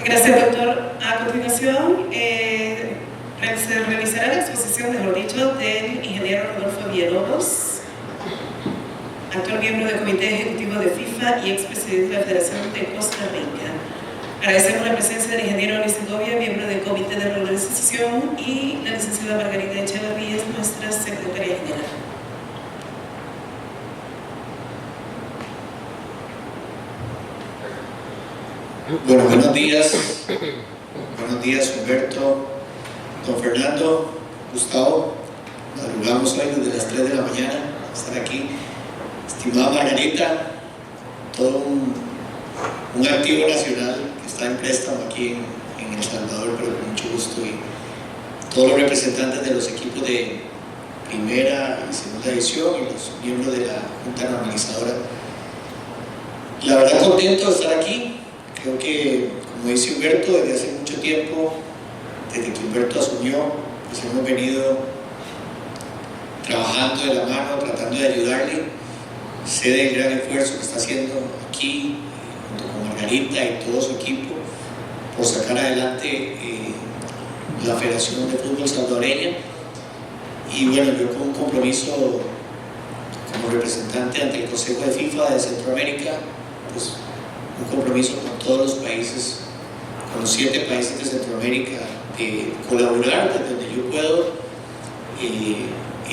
Gracias, doctor. A continuación, se realizará la exposición de los dichos del ingeniero Rodolfo Villalobos, actual miembro del Comité Ejecutivo de FIFA y expresidente de la Federación de Costa Rica. Agradecemos la presencia del ingeniero Luis Segovia, miembro del Comité de Regularización, y la licenciada Margarita Echeverría, nuestra secretaria general. Bueno, buenos días Humberto, don Fernando, Gustavo. Madrugamos hoy desde las 3 de la mañana a estar aquí. Estimada Margarita, todo un activo nacional que está en préstamo aquí en El Salvador, pero con mucho gusto, y todos los representantes de los equipos de primera y segunda división y los miembros de la Junta Normalizadora. La verdad, contento de estar aquí. Creo que, como dice Humberto, desde hace mucho tiempo, desde que Humberto asumió, pues hemos venido trabajando de la mano, tratando de ayudarle. Sé del gran esfuerzo que está haciendo aquí, junto con Margarita y todo su equipo, por sacar adelante la Federación de Fútbol Salvadoreña. Y bueno, yo con un compromiso como representante ante el Consejo de FIFA de Centroamérica, pues un compromiso con todos los países, con los 7 países de Centroamérica, de colaborar desde donde yo puedo y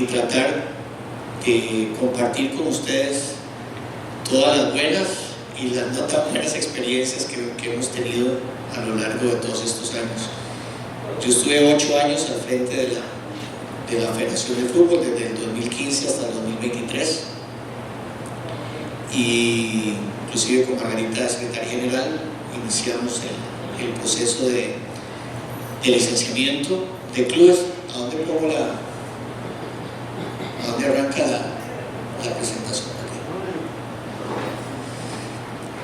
tratar de compartir con ustedes todas las buenas y las no tan buenas experiencias que hemos tenido a lo largo de todos estos años. Yo estuve 8 años al frente de la Federación de Fútbol, desde el 2015 hasta el 2023, y inclusive con Margarita, secretaria general, iniciamos el proceso de licenciamiento de clubes. ¿A dónde pongo a dónde arranca la presentación?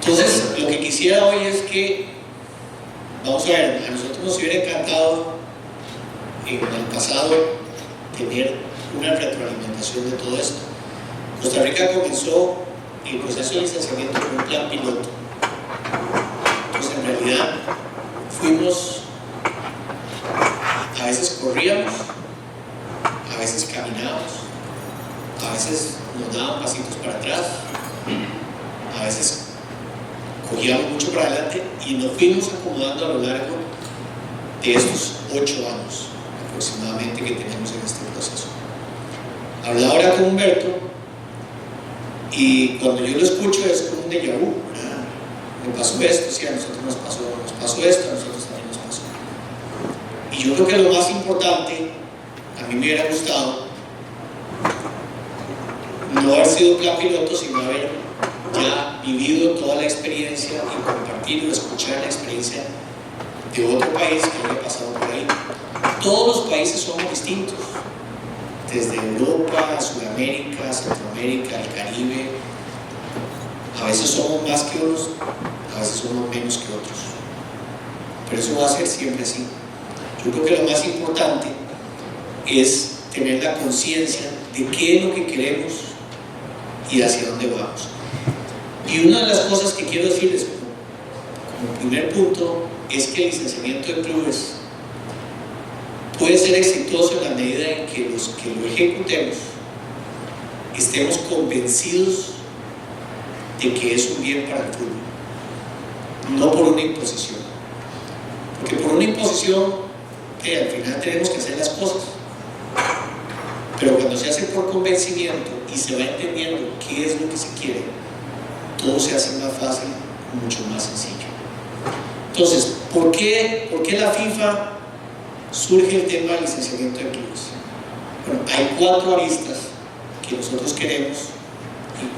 Entonces, lo que quisiera hoy es que, vamos a ver, a nosotros nos hubiera encantado en el pasado tener una retroalimentación de todo esto. Costa Rica comenzó el proceso de licenciamiento con un plan piloto. Entonces, en realidad, a veces corríamos, a veces caminábamos, a veces nos daban pasitos para atrás, a veces cogíamos mucho para adelante, y nos fuimos acomodando a lo largo de estos 8 años aproximadamente que tenemos en este proceso. Hablaba ahora con Humberto, y cuando yo lo escucho es como un déjà vu, ¿verdad? Me pasó esto, sí, a nosotros nos pasó esto, a nosotros también nos pasó. Y yo creo que lo más importante, a mí me hubiera gustado no haber sido plan piloto, sino haber ya vivido toda la experiencia y compartir o escuchar la experiencia de otro país que había pasado por ahí. Todos los países somos distintos, desde Europa, Sudamérica, Centroamérica, el Caribe. A veces somos más que unos, a veces somos menos que otros, pero eso va a ser siempre así. Yo creo que lo más importante es tener la conciencia de qué es lo que queremos y hacia dónde vamos. Y una de las cosas que quiero decirles como primer punto es que el licenciamiento de clubes puede ser exitoso en la medida en que los que lo ejecutemos estemos convencidos de que es un bien para el fútbol, no por una imposición. Porque por una imposición, al final tenemos que hacer las cosas, pero cuando se hace por convencimiento y se va entendiendo qué es lo que se quiere, todo se hace más fácil, mucho más sencillo. Entonces, ¿por qué la FIFA surge el tema del licenciamiento de clubes? Bueno, hay 4 aristas que nosotros queremos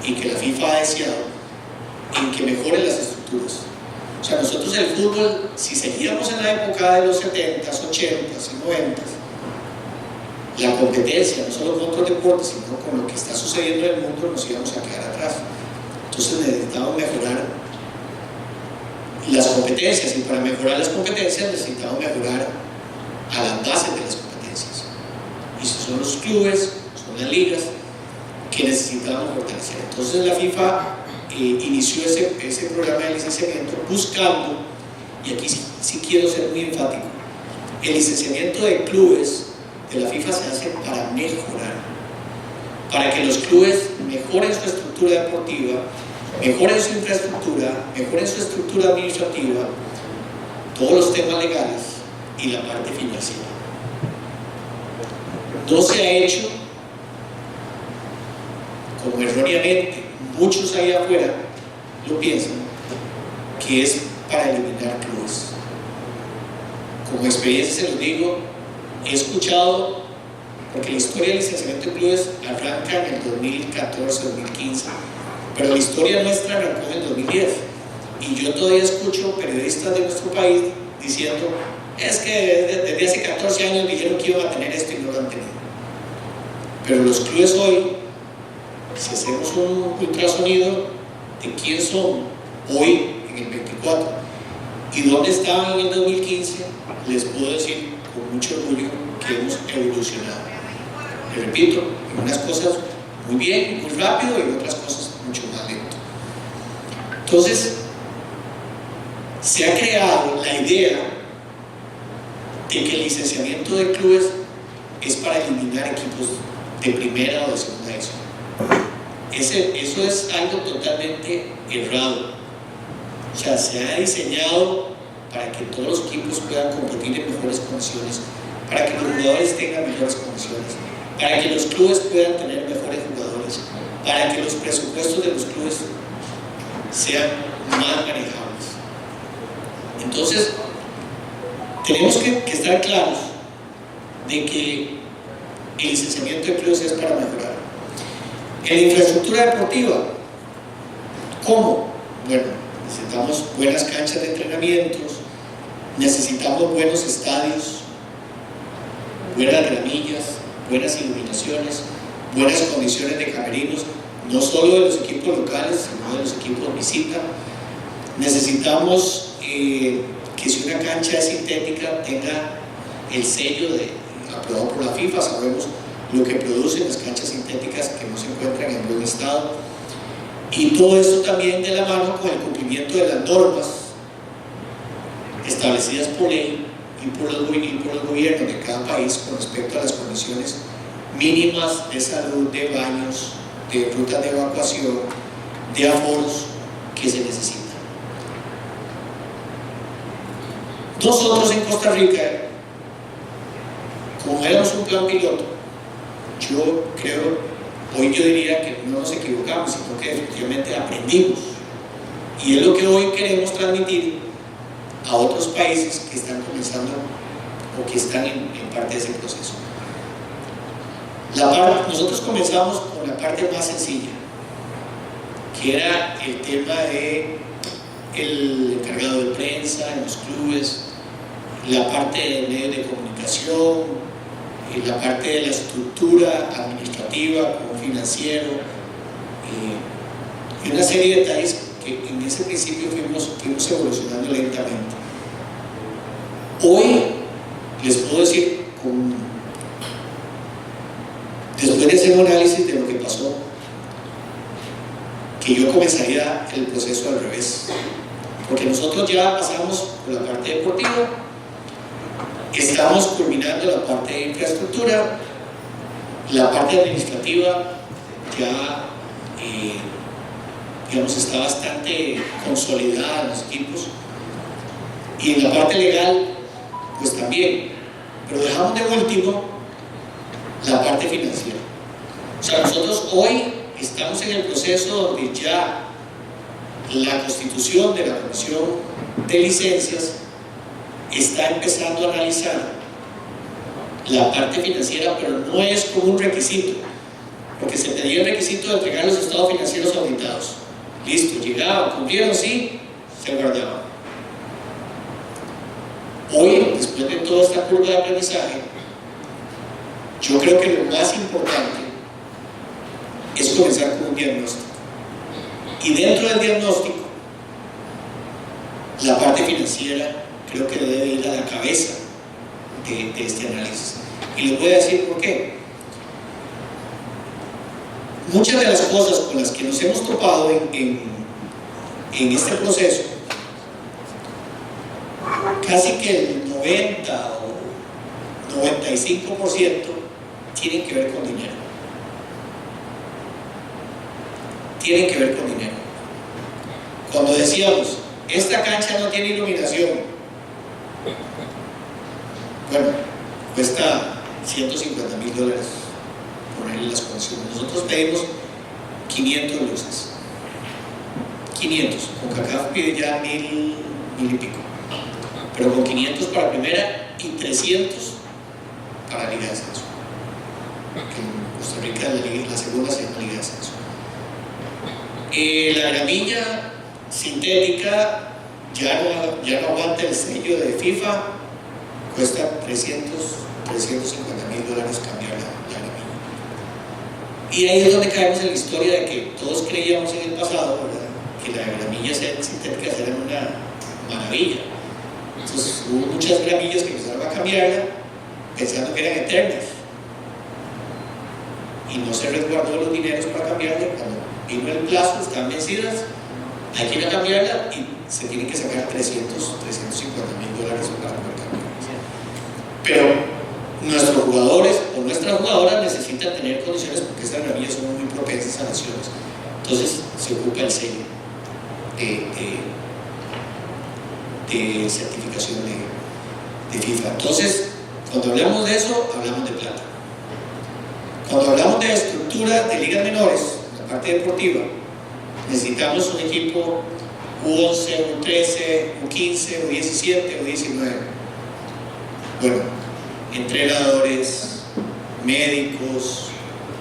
y que la FIFA ha deseado en que mejoren las estructuras. O sea, nosotros el fútbol, si seguíamos en la época de los 70s, 80s y 90s, la competencia, no solo con otros deportes, sino con lo que está sucediendo en el mundo, nos íbamos a quedar atrás. Entonces necesitamos mejorar las competencias, y para mejorar las competencias necesitamos mejorar a las bases de las competencias, y esos son los clubes, son las ligas que necesitamos fortalecer. Entonces la FIFA inició ese programa de licenciamiento buscando y aquí sí quiero ser muy enfático, el licenciamiento de clubes de la FIFA se hace para mejorar, para que los clubes mejoren su estructura deportiva, mejoren su infraestructura, mejoren su estructura administrativa, todos los temas legales y la parte financiera. No se ha hecho, como erróneamente muchos allá afuera lo piensan, que es para eliminar clubes. Como experiencia se los digo, he escuchado, porque la historia del licenciamiento de clubes arranca en el 2014-2015, pero la historia nuestra arrancó en el 2010, y yo todavía escucho periodistas de nuestro país diciendo, es que desde hace 14 años dijeron que iban a tener esto y no lo han tenido. Pero los clubes hoy, si hacemos un ultrasonido de quién son hoy en el 24 y dónde estaban en el 2015, les puedo decir con mucho orgullo que hemos evolucionado. Les repito, en unas cosas muy bien, muy rápido, y en otras cosas mucho más lento. Entonces, se ha creado la idea de que el licenciamiento de clubes es para eliminar equipos de primera o de segunda división. Eso es algo totalmente errado. O sea, se ha diseñado para que todos los equipos puedan competir en mejores condiciones, para que los jugadores tengan mejores condiciones, para que los clubes puedan tener mejores jugadores, para que los presupuestos de los clubes sean más manejables. Entonces, tenemos que estar claros de que el licenciamiento de clubes es para mejorar. En la infraestructura deportiva, ¿cómo? Bueno, necesitamos buenas canchas de entrenamientos, necesitamos buenos estadios, buenas gramillas, buenas iluminaciones, buenas condiciones de camerinos, no solo de los equipos locales, sino de los equipos visita. Necesitamos que si una cancha es sintética tenga el sello aprobado por la FIFA. Sabemos lo que producen las canchas sintéticas que no se encuentran en buen estado, y todo esto también de la mano con el cumplimiento de las normas establecidas por ley y por los gobiernos de cada país con respecto a las condiciones mínimas de salud, de baños, de rutas de evacuación, de aforos que se necesitan. Nosotros en Costa Rica, como éramos un plan piloto, yo creo, hoy yo diría que no nos equivocamos, sino que efectivamente aprendimos, y es lo que hoy queremos transmitir a otros países que están comenzando o que están en parte de ese proceso. Nosotros comenzamos con la parte más sencilla, que era el tema de el encargado de prensa en los clubes, la parte de medios de comunicación, la parte de la estructura administrativa, como financiero, y una serie de detalles que en ese principio fuimos evolucionando lentamente. Hoy les puedo decir, después de hacer un análisis de lo que pasó, que yo comenzaría el proceso al revés, porque nosotros ya pasamos por la parte deportiva, estamos culminando la parte de infraestructura, la parte administrativa ya digamos está bastante consolidada en los equipos, y en la parte legal pues también, pero dejamos de último la parte financiera. O sea, nosotros hoy estamos en el proceso donde ya la constitución de la Comisión de Licencias está empezando a analizar la parte financiera, pero no es como un requisito, porque se pedía el requisito de entregar los estados financieros auditados. Listo, llegaban, cumplieron, sí, se guardaban. Hoy, después de toda esta curva de aprendizaje, yo creo que lo más importante es comenzar con un diagnóstico, y dentro del diagnóstico la parte financiera creo que debe ir a la cabeza de este análisis, y les voy a decir por qué. Muchas de las cosas con las que nos hemos topado en este proceso casi que el 90 o 95% tienen que ver con dinero. Tienen que ver con dinero. Cuando decíamos, esta cancha no tiene iluminación, bueno, cuesta $150,000 ponerle las condiciones. Nosotros pedimos 500 luces. 500, con CACAF pide ya 1000 y pico, pero con 500 para primera y 300 para Liga de Ascenso, que en Costa Rica la segunda se llama Liga de Ascenso. La gramilla sintética ya no aguanta el sello de FIFA, cuesta $350,000 cambiar la gramilla. Y ahí es donde caemos en la historia de que todos creíamos en el pasado, ¿verdad?, que las gramillas sintéticas eran una maravilla. Entonces hubo muchas gramillas que empezaron a cambiarla pensando que eran eternas y no se resguardó los dineros para cambiarla. Cuando vino el plazo, están vencidas, hay que ir a cambiarla y se tienen que sacar $350,000 para poder cambiarla. Pero nuestros jugadores o nuestras jugadoras necesitan tener condiciones porque estas gramillas son muy propensas a lesiones. Entonces se ocupa el sello de certificación de FIFA. Entonces, cuando hablamos de eso, hablamos de plata. Cuando hablamos de estructura de ligas menores, la parte deportiva, necesitamos un equipo U11, U13, U15, U17, U19. Bueno, entrenadores, médicos,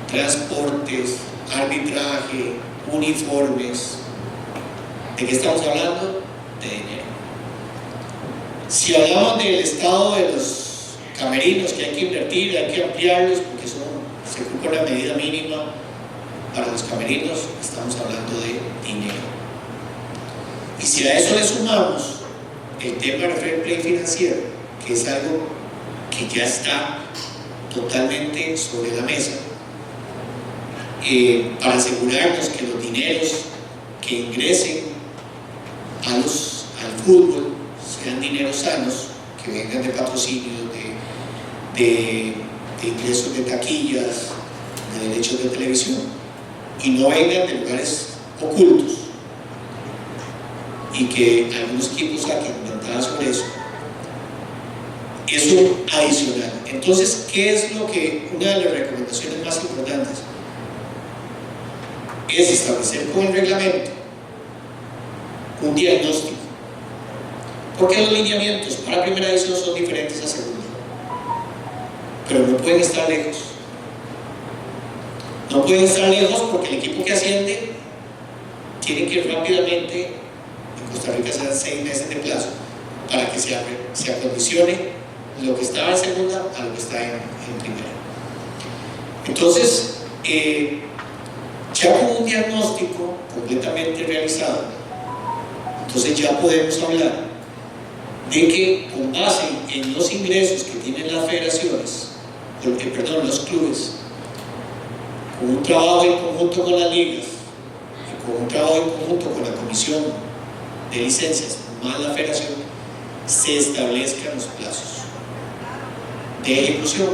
transportes, arbitraje, uniformes. ¿De qué estamos hablando? De dinero. Si hablamos del estado de los camerinos, que hay que invertir, hay que ampliarlos porque se ocupa una medida mínima para los camerinos, estamos hablando de dinero. Y si a eso le sumamos el tema del fair play financiero, que es algo que ya está totalmente sobre la mesa, para asegurarnos que los dineros que ingresen al fútbol sean dineros sanos, que vengan de patrocinios, de ingresos de taquillas, de derechos de televisión, y no vengan de lugares ocultos, y que algunos equipos saquen ventaja sobre eso. Eso adicional. Entonces, ¿qué es lo que una de las recomendaciones más importantes? Es establecer con el reglamento un diagnóstico, porque los lineamientos para primera división son diferentes a segunda, pero no pueden estar lejos. No pueden estar lejos porque el equipo que asciende tiene que ir rápidamente. En Costa Rica se dan 6 meses de plazo para que se acondicione lo que estaba en segunda a lo que está en primera. Entonces, ya con un diagnóstico completamente realizado, entonces ya podemos hablar de que con base en los ingresos que tienen las federaciones, los clubes, con un trabajo en conjunto con las ligas y con un trabajo en conjunto con la comisión de licencias más la federación, se establezcan los plazos de ejecución,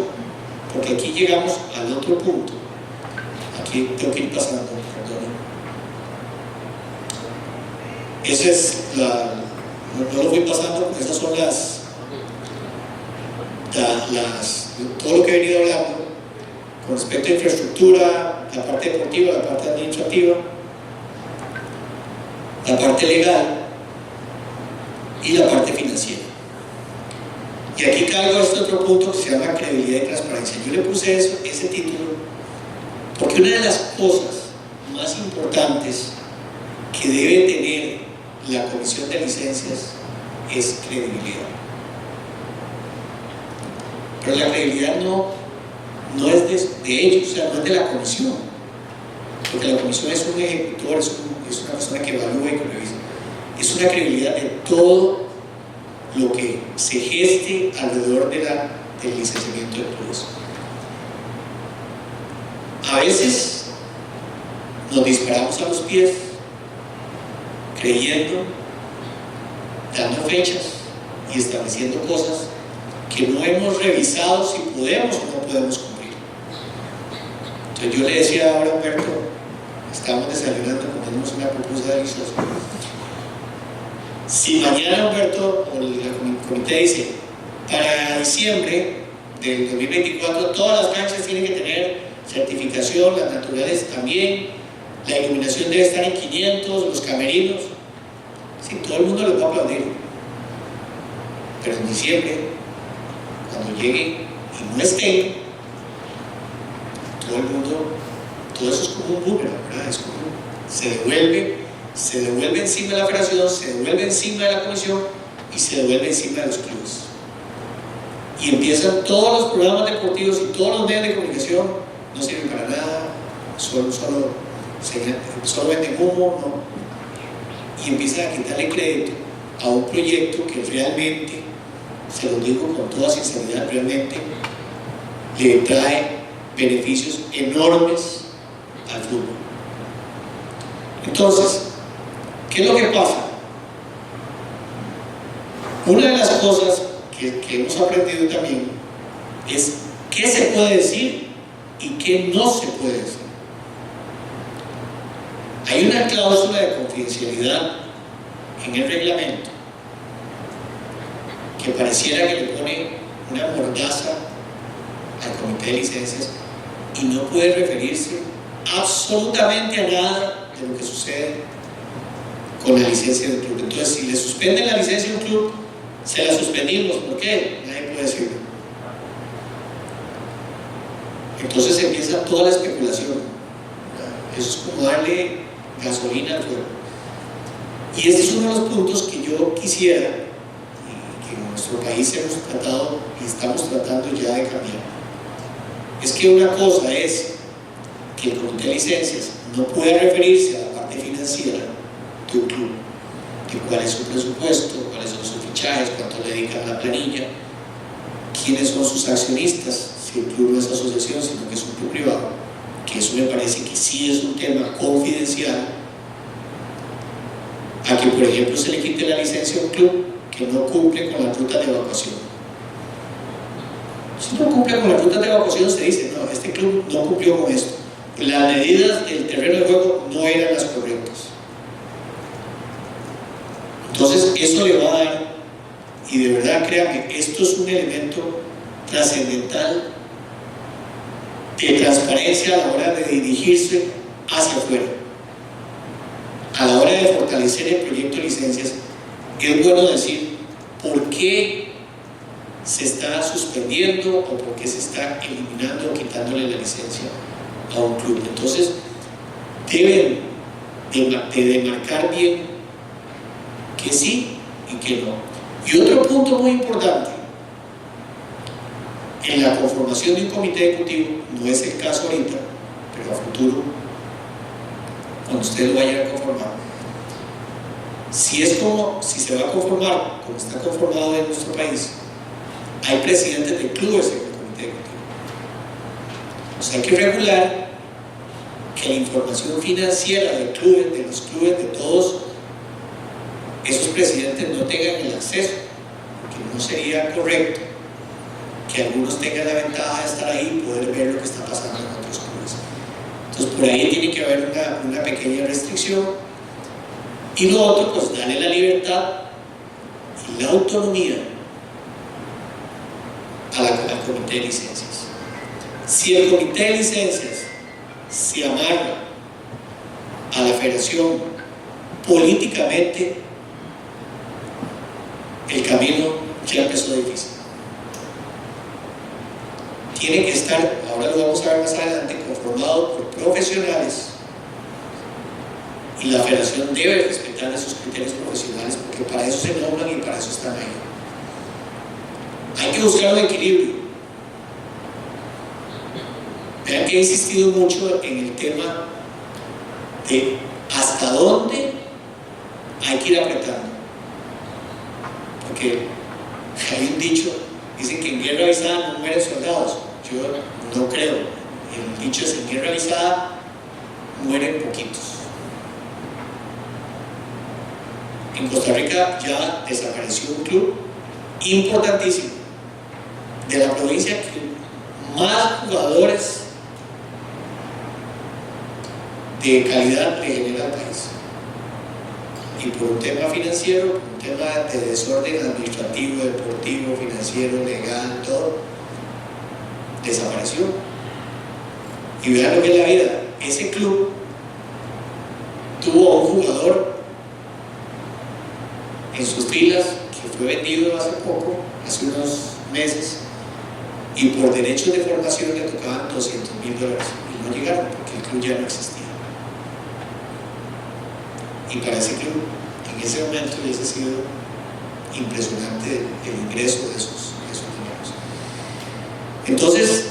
porque aquí llegamos al otro punto. Aquí tengo que ir pasando, perdón. Esa es no lo voy pasando, esas son todo lo que he venido hablando con respecto a infraestructura, la parte deportiva, la parte administrativa, la parte legal y la parte financiera. Y aquí caigo a este otro punto que se llama credibilidad y transparencia. Yo le puse ese título porque una de las cosas más importantes que debe tener la comisión de licencias es credibilidad. Pero la credibilidad no es de ellos, o sea, no es de la comisión, porque la comisión es un ejecutor, es una persona que evalúa y que revisa. Es una credibilidad de todo lo que se geste alrededor del licenciamiento de todo eso. A veces nos disparamos a los pies creyendo, dando fechas, y estableciendo cosas que no hemos revisado si podemos o no podemos cumplir. Entonces yo le decía ahora a Humberto, estábamos desayunando, comimos una pupusa deliciosa. Si mañana Humberto o el comité dice, para diciembre del 2024 todas las canchas tienen que tener certificación, las naturales también, la iluminación debe estar en 500, los camerinos, sí, todo el mundo les va a aplaudir. Pero en diciembre, cuando llegue y no estén, todo el mundo, todo eso es como un boomerang, ¿verdad? Es como, se devuelve encima de la federación, se devuelve encima de la comisión y se devuelve encima de los clubes. Y empiezan todos los programas deportivos y todos los medios de comunicación, no sirven para nada, solo venden humo, ¿no? Y empiezan a quitarle crédito a un proyecto que realmente, se lo digo con toda sinceridad, realmente le trae beneficios enormes al fútbol. Entonces, ¿qué es lo que pasa? Una de las cosas que hemos aprendido también es qué se puede decir y qué no se puede decir. Hay una cláusula de confidencialidad en el reglamento que pareciera que le pone una mordaza al comité de licencias y no puede referirse absolutamente a nada de lo que sucede con la licencia del club. Entonces, si le suspenden la licencia a un club, se la suspendimos. ¿Por qué? Nadie puede decirlo. Entonces empieza toda la especulación. Eso es como darle gasolina al fuego. Y este es uno de los puntos que yo quisiera, y que en nuestro país hemos tratado y estamos tratando ya de cambiar. Es que una cosa es que el comité de licencias no puede referirse a la parte financiera de un club, de cuál es su presupuesto, cuáles son sus fichajes, cuánto le dedican a la planilla, quiénes son sus accionistas, si el club no es asociación, sino que es un club privado, que eso me parece que sí es un tema confidencial, a que por ejemplo se le quite la licencia a un club que no cumple con las rutas de evacuación. Si no cumple con las rutas de evacuación, se dice, no, este club no cumplió con esto, las medidas del terreno de juego no eran las correctas. Entonces eso le va a dar, y de verdad créanme, esto es un elemento trascendental de transparencia a la hora de dirigirse hacia afuera. A la hora de fortalecer el proyecto de licencias, es bueno decir por qué se está suspendiendo o por qué se está eliminando o quitándole la licencia a un club. Entonces deben de demarcar bien que sí y que no. Y otro punto muy importante, en la conformación de un comité ejecutivo, no es el caso ahorita, pero a futuro, cuando ustedes lo vayan a conformar, si se va a conformar como está conformado en nuestro país, hay presidentes de clubes en el comité ejecutivo. O sea, hay que regular que la información financiera de los clubes, de todos esos presidentes no tengan el acceso, porque no sería correcto que algunos tengan la ventaja de estar ahí y poder ver lo que está pasando en otros clubes. Entonces por ahí tiene que haber una pequeña restricción, y lo otro, pues darle la libertad y la autonomía al comité de licencias. Si el comité de licencias se amarra a la federación políticamente, el camino ya empezó difícil. Tiene que estar, ahora lo vamos a ver más adelante, conformado por profesionales, y la federación debe respetar esos criterios profesionales, porque para eso se nombran y para eso están ahí. Hay que buscar un equilibrio. Vean que he insistido mucho en el tema de hasta dónde hay que ir apretando, porque hay un dicho, dicen que en guerra avisada no mueren soldados. Yo no creo. El dicho es: en guerra avisada mueren poquitos. En Costa Rica ya desapareció un club importantísimo, de la provincia que más jugadores de calidad le genera al país. Y por un tema financiero, por un tema de desorden administrativo, deportivo, financiero, legal, todo, desapareció. Y vean lo que es la vida. Ese club tuvo a un jugador en sus filas que fue vendido hace poco, hace unos meses, y por derechos de formación le tocaban $200,000 y no llegaron porque el club ya no existía. Y para ese club, en ese momento hubiese sido impresionante el ingreso de esos dineros. Entonces,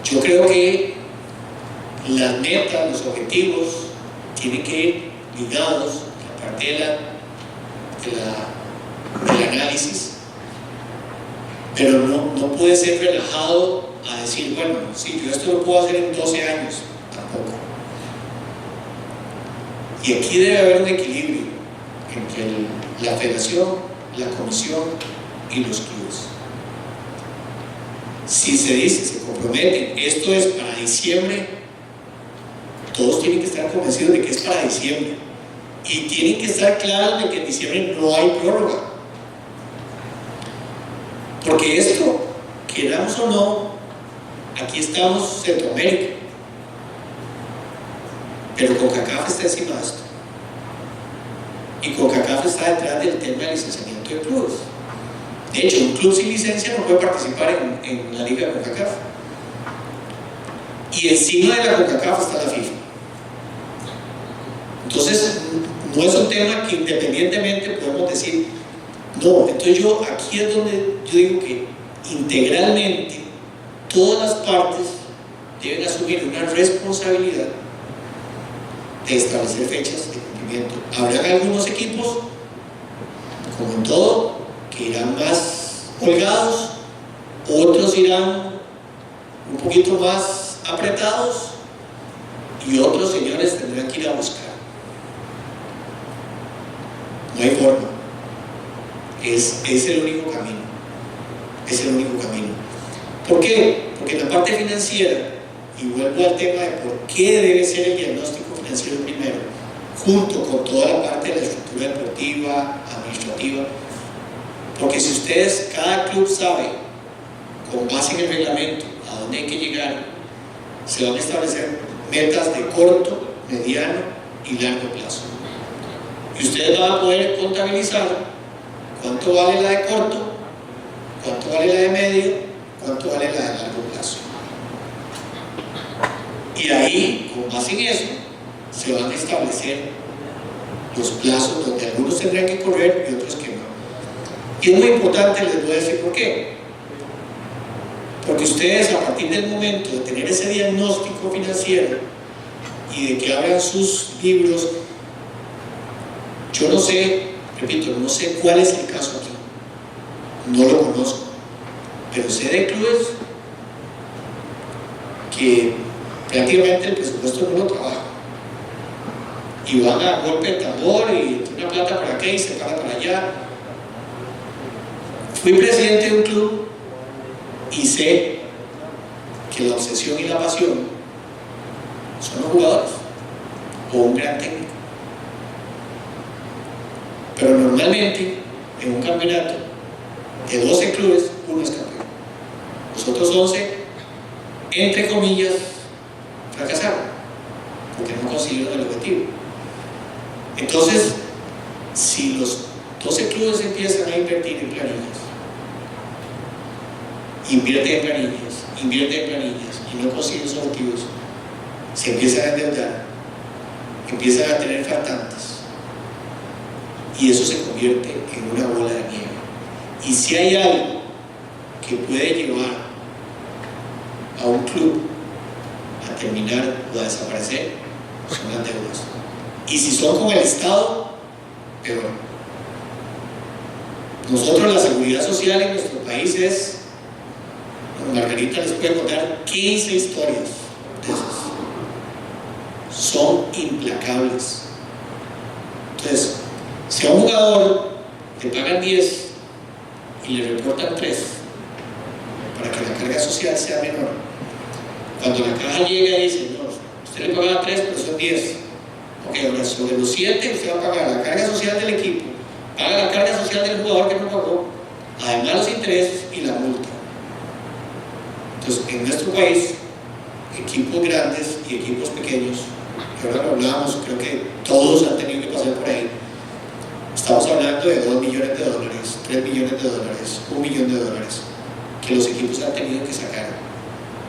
yo creo que las metas, los objetivos tienen que ir ligados a la parte del análisis, pero no puede ser relajado a decir, bueno, sí, yo esto lo puedo hacer en 12 años, tampoco. Y aquí debe haber un equilibrio entre la federación, la comisión y los clubes. Si se dice, se comprometen, esto es para diciembre, todos tienen que estar convencidos de que es para diciembre. Y tienen que estar claros de que en diciembre no hay prórroga. Porque esto, queramos o no, aquí estamos Centroamérica. Pero CONCACAF está encima de esto. Y CONCACAF está detrás del tema del licenciamiento de clubes. De hecho, un club sin licencia no puede participar en la liga de CONCACAF. Y encima de la CONCACAF está la FIFA. Entonces, no es un tema que independientemente podemos decir, no, entonces aquí es donde yo digo que integralmente todas las partes deben asumir una responsabilidad de establecer fechas de cumplimiento. Habrá algunos equipos, como en todo, que irán más holgados, otros irán un poquito más apretados y otros, señores, tendrán que ir a buscar. No hay forma. Es el único camino. Es el único camino. ¿Por qué? Porque en la parte financiera, y vuelvo al tema de por qué debe ser el diagnóstico financiero primero, junto con toda la parte de la estructura deportiva, administrativa, porque si ustedes, cada club sabe, con base en el reglamento, a dónde hay que llegar, se van a establecer metas de corto, mediano y largo plazo. Y ustedes van a poder contabilizar cuánto vale la de corto, cuánto vale la de medio, cuánto vale la de largo plazo. Y ahí, con base en eso, se van a establecer los plazos donde algunos tendrán que correr y otros que no. Y es muy importante, les voy a decir por qué. Porque ustedes, a partir del momento de tener ese diagnóstico financiero y de que abran sus libros, yo no sé, repito, no sé cuál es el caso aquí, no lo conozco, pero sé de clubes que prácticamente el presupuesto no lo trabaja y van a golpe de tambor y una plata para acá y se para para allá. Fui presidente de un club y sé que la obsesión y la pasión son los jugadores o un gran técnico. Pero normalmente en un campeonato de 12 clubes, uno es campeón. Los otros 11, entre comillas, fracasaron porque no consiguieron el objetivo. Entonces, si los 12 clubes empiezan a invertir en planillas, invierten en planillas y no consiguen sus objetivos, se empiezan a endeudar, empiezan a tener faltantes y eso se convierte en una bola de nieve. Y si hay algo que puede llevar a un club a terminar o a desaparecer, son las deudas. Y si son con el Estado, peor. Nosotros, la seguridad social en nuestro país es, Margarita les puede contar 15 historias de esas. Son implacables. Entonces, si a un jugador le pagan 10 y le reportan 3 para que la carga social sea menor. Cuando la caja llega y dice, no, usted le pagaba 3, pero son 10. Ok, ahora sobre los 7 usted va a pagar la carga social del equipo, paga la carga social del jugador que no pagó, además los intereses y la multa. Entonces, en nuestro país, equipos grandes y equipos pequeños, que ahora lo hablábamos, creo que todos han tenido que pasar por ahí. Estamos hablando de $2 millones, $3 millones, $1 millón, que los equipos han tenido que sacar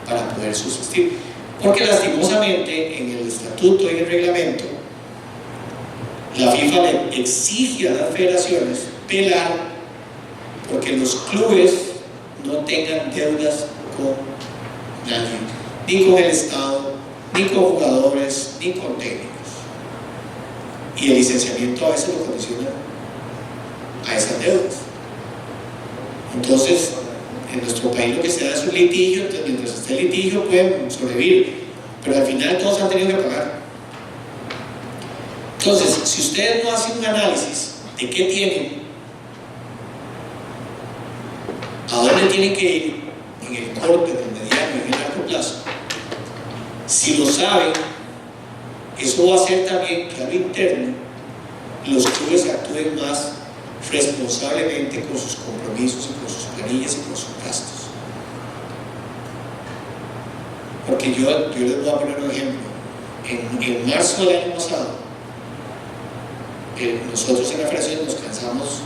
para poder subsistir. Porque lastimosamente en el estatuto y en el reglamento, la FIFA le exige a las federaciones velar porque los clubes no tengan deudas con nadie, ni con el Estado, ni con jugadores, ni con técnicos. Y el licenciamiento a veces lo condiciona a esas deudas. Entonces, en nuestro país lo que se da es un litigio, entonces mientras esté el litigio pueden sobrevivir, pero al final todos han tenido que pagar. Entonces, si ustedes no hacen un análisis de qué tienen, a dónde tienen que ir en el corto, en el mediano y en el largo plazo, si lo saben, eso va a hacer también que a lo interno los clubes actúen más responsablemente con sus compromisos y con sus planillas y con sus gastos. Porque yo les voy a poner un ejemplo. En marzo del año pasado, nosotros en la federación nos cansamos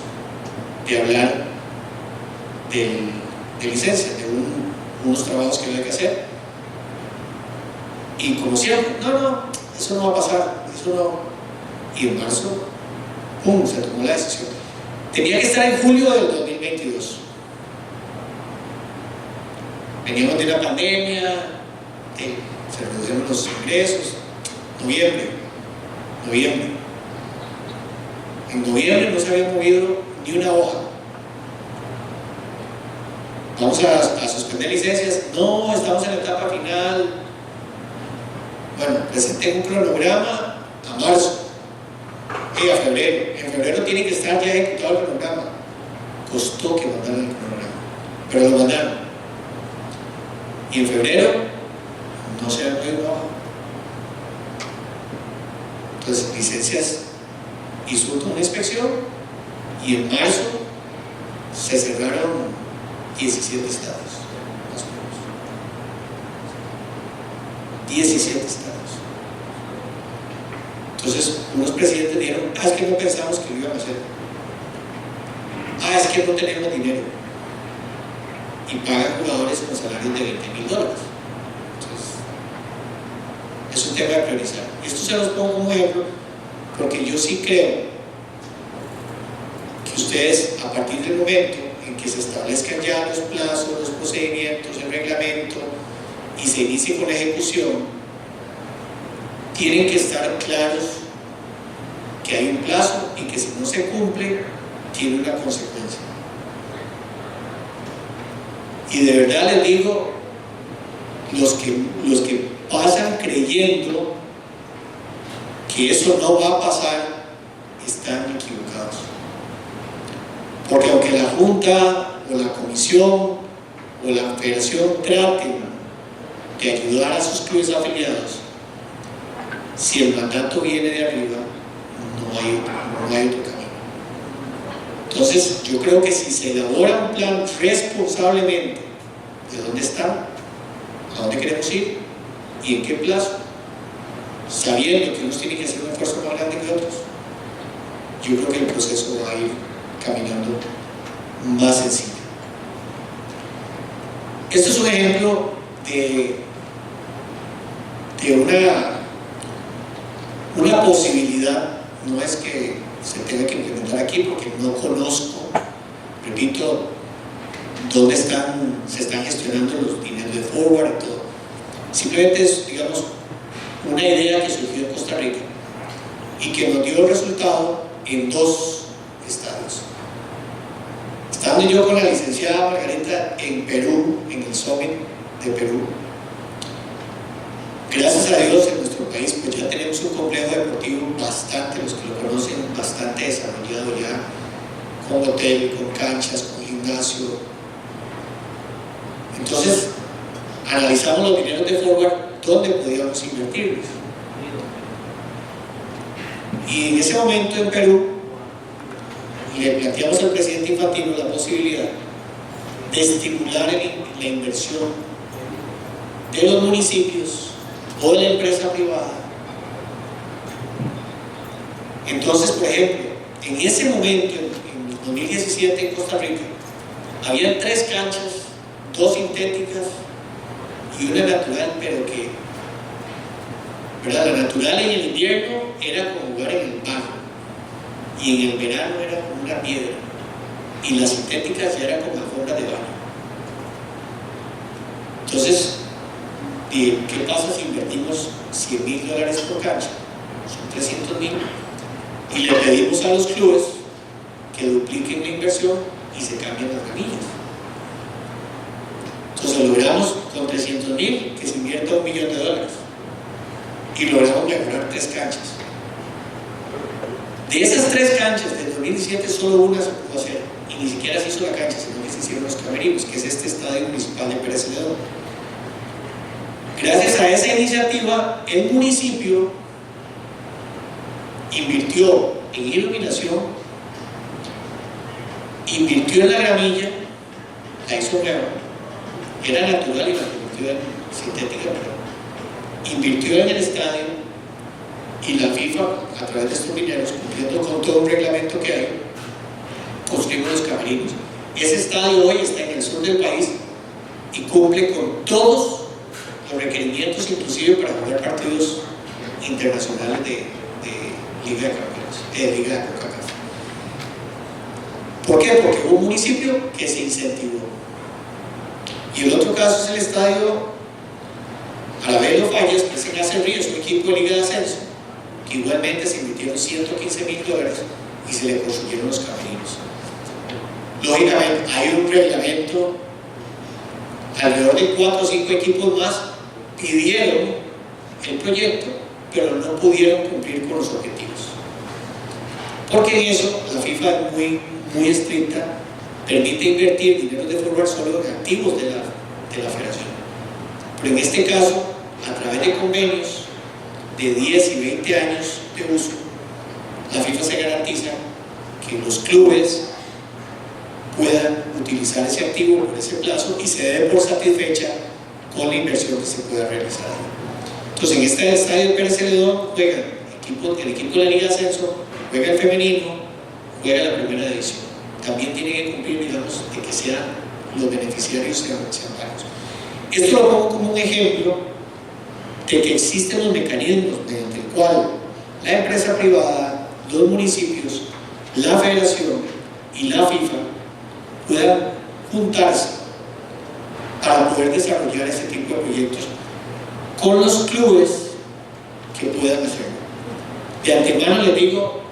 de hablar de licencias, de unos trabajos que había que hacer. Y como siempre, no, eso no va a pasar, eso no. Y en marzo, ¡pum!, se tomó la decisión. Tenía que estar en julio del 2022. Veníamos de una pandemia, se redujeron los ingresos. Noviembre. En noviembre no se había movido ni una hoja. Vamos a suspender licencias. No, estamos en la etapa final. Bueno, presenté un cronograma a marzo y a febrero. En febrero tiene que estar ya ejecutado el cronograma. Costó que mandaran el cronograma, pero lo mandaron. Y en febrero no se ha movido una hoja. Entonces, licencias hizo una inspección y en marzo se cerraron 17 estados, más o menos. 17 estados. Entonces, unos presidentes dijeron, es que no pensamos que lo iban a hacer. Es que no tenemos dinero. Y pagan jugadores con salarios de $20,000. Entonces, es un tema de priorizar. Esto se los pongo como ejemplo, porque yo sí creo que ustedes, a partir del momento en que se establezcan ya los plazos, los procedimientos, el reglamento y se inicie con la ejecución, tienen que estar claros que hay un plazo y que si no se cumple, tiene una consecuencia. Y de verdad les digo, los que pasan creyendo que eso no va a pasar, están equivocados. Porque aunque la Junta o la Comisión o la Federación traten de ayudar a sus clubes afiliados, si el mandato viene de arriba, no hay otro camino. Entonces, yo creo que si se elabora un plan responsablemente de dónde están, a dónde queremos ir y en qué plazo, sabiendo que unos tienen que hacer un esfuerzo más grande que otros, yo creo que el proceso va a ir caminando más sencillo. Este es un ejemplo de una posibilidad. No es que se tenga que implementar aquí porque no conozco, repito, dónde se están gestionando los dineros de forward y todo. Simplemente es, digamos, una idea que surgió en Costa Rica y que nos dio resultado en 2 estados. Estando yo con la licenciada Margarita en Perú, en el Summit de Perú, gracias a Dios en nuestro país pues ya tenemos un complejo deportivo bastante, los que lo conocen, bastante desarrollado ya, con hotel, con canchas, con gimnasio. Entonces, analizamos los dineros de forward, dónde podíamos invertirlos. Y en ese momento en Perú, le planteamos al presidente Infantino la posibilidad de estimular la inversión de los municipios o de la empresa privada. Entonces, por ejemplo, en ese momento, en 2017 en Costa Rica, había 3 canchas, 2 sintéticas y una natural, pero que, ¿verdad? La natural en el invierno era como jugar en el barro, y en el verano era como una piedra, y las sintéticas ya eran como alfombras de baño. Entonces, ¿qué pasa si invertimos $100,000 por cancha? Son 300,000, y le pedimos a los clubes que dupliquen la inversión y se cambien las ramillas. Entonces logramos con 300,000 que se invierta $1,000,000 y logramos mejorar 3 canchas. De esas 3 canchas del 2017 solo una se pudo hacer, y ni siquiera se hizo la cancha, sino que se hicieron los camerinos, que es este estadio municipal de Pérez Celedón. Gracias a esa iniciativa, el municipio invirtió en iluminación, invirtió en la gramilla, la hizo nueva, era natural y la convirtió en sintética, pero invirtió en el estadio, y la FIFA, a través de estos dineros, cumpliendo con todo un reglamento que hay, construimos los camerinos. Ese estadio hoy está en el sur del país y cumple con todos los requerimientos, inclusive para jugar partidos internacionales de Liga de Campeones, de Liga de CONCACAF. ¿Por qué? Porque hubo un municipio que se incentivó. Y el otro caso es el estadio Alavés Los Fallas, que es en Acer Ríos, un equipo de Liga de Ascenso, que igualmente se invirtieron $115,000 y se le construyeron los camerinos. Lógicamente, hay un reglamento, alrededor de 4 o 5 equipos más pidieron el proyecto, pero no pudieron cumplir con los objetivos. Porque en eso la FIFA es muy estricta, permite invertir dinero de forward solo en activos de la federación. Pero en este caso, a través de convenios de 10 y 20 años de uso, la FIFA se garantiza que los clubes puedan utilizar ese activo por ese plazo y se dé por satisfecha con la inversión que se pueda realizar. Entonces, en este estadio de Pérez Celedón juegan el equipo de la Liga de Ascenso, juega el femenino, juega la primera división. También tiene que cumplir, digamos, de que sean los beneficiarios sean varios. Esto lo pongo como un ejemplo de que existen los mecanismos mediante el cual la empresa privada, los municipios, la federación y la FIFA puedan juntarse para poder desarrollar este tipo de proyectos con los clubes que puedan hacerlo. De antemano les digo,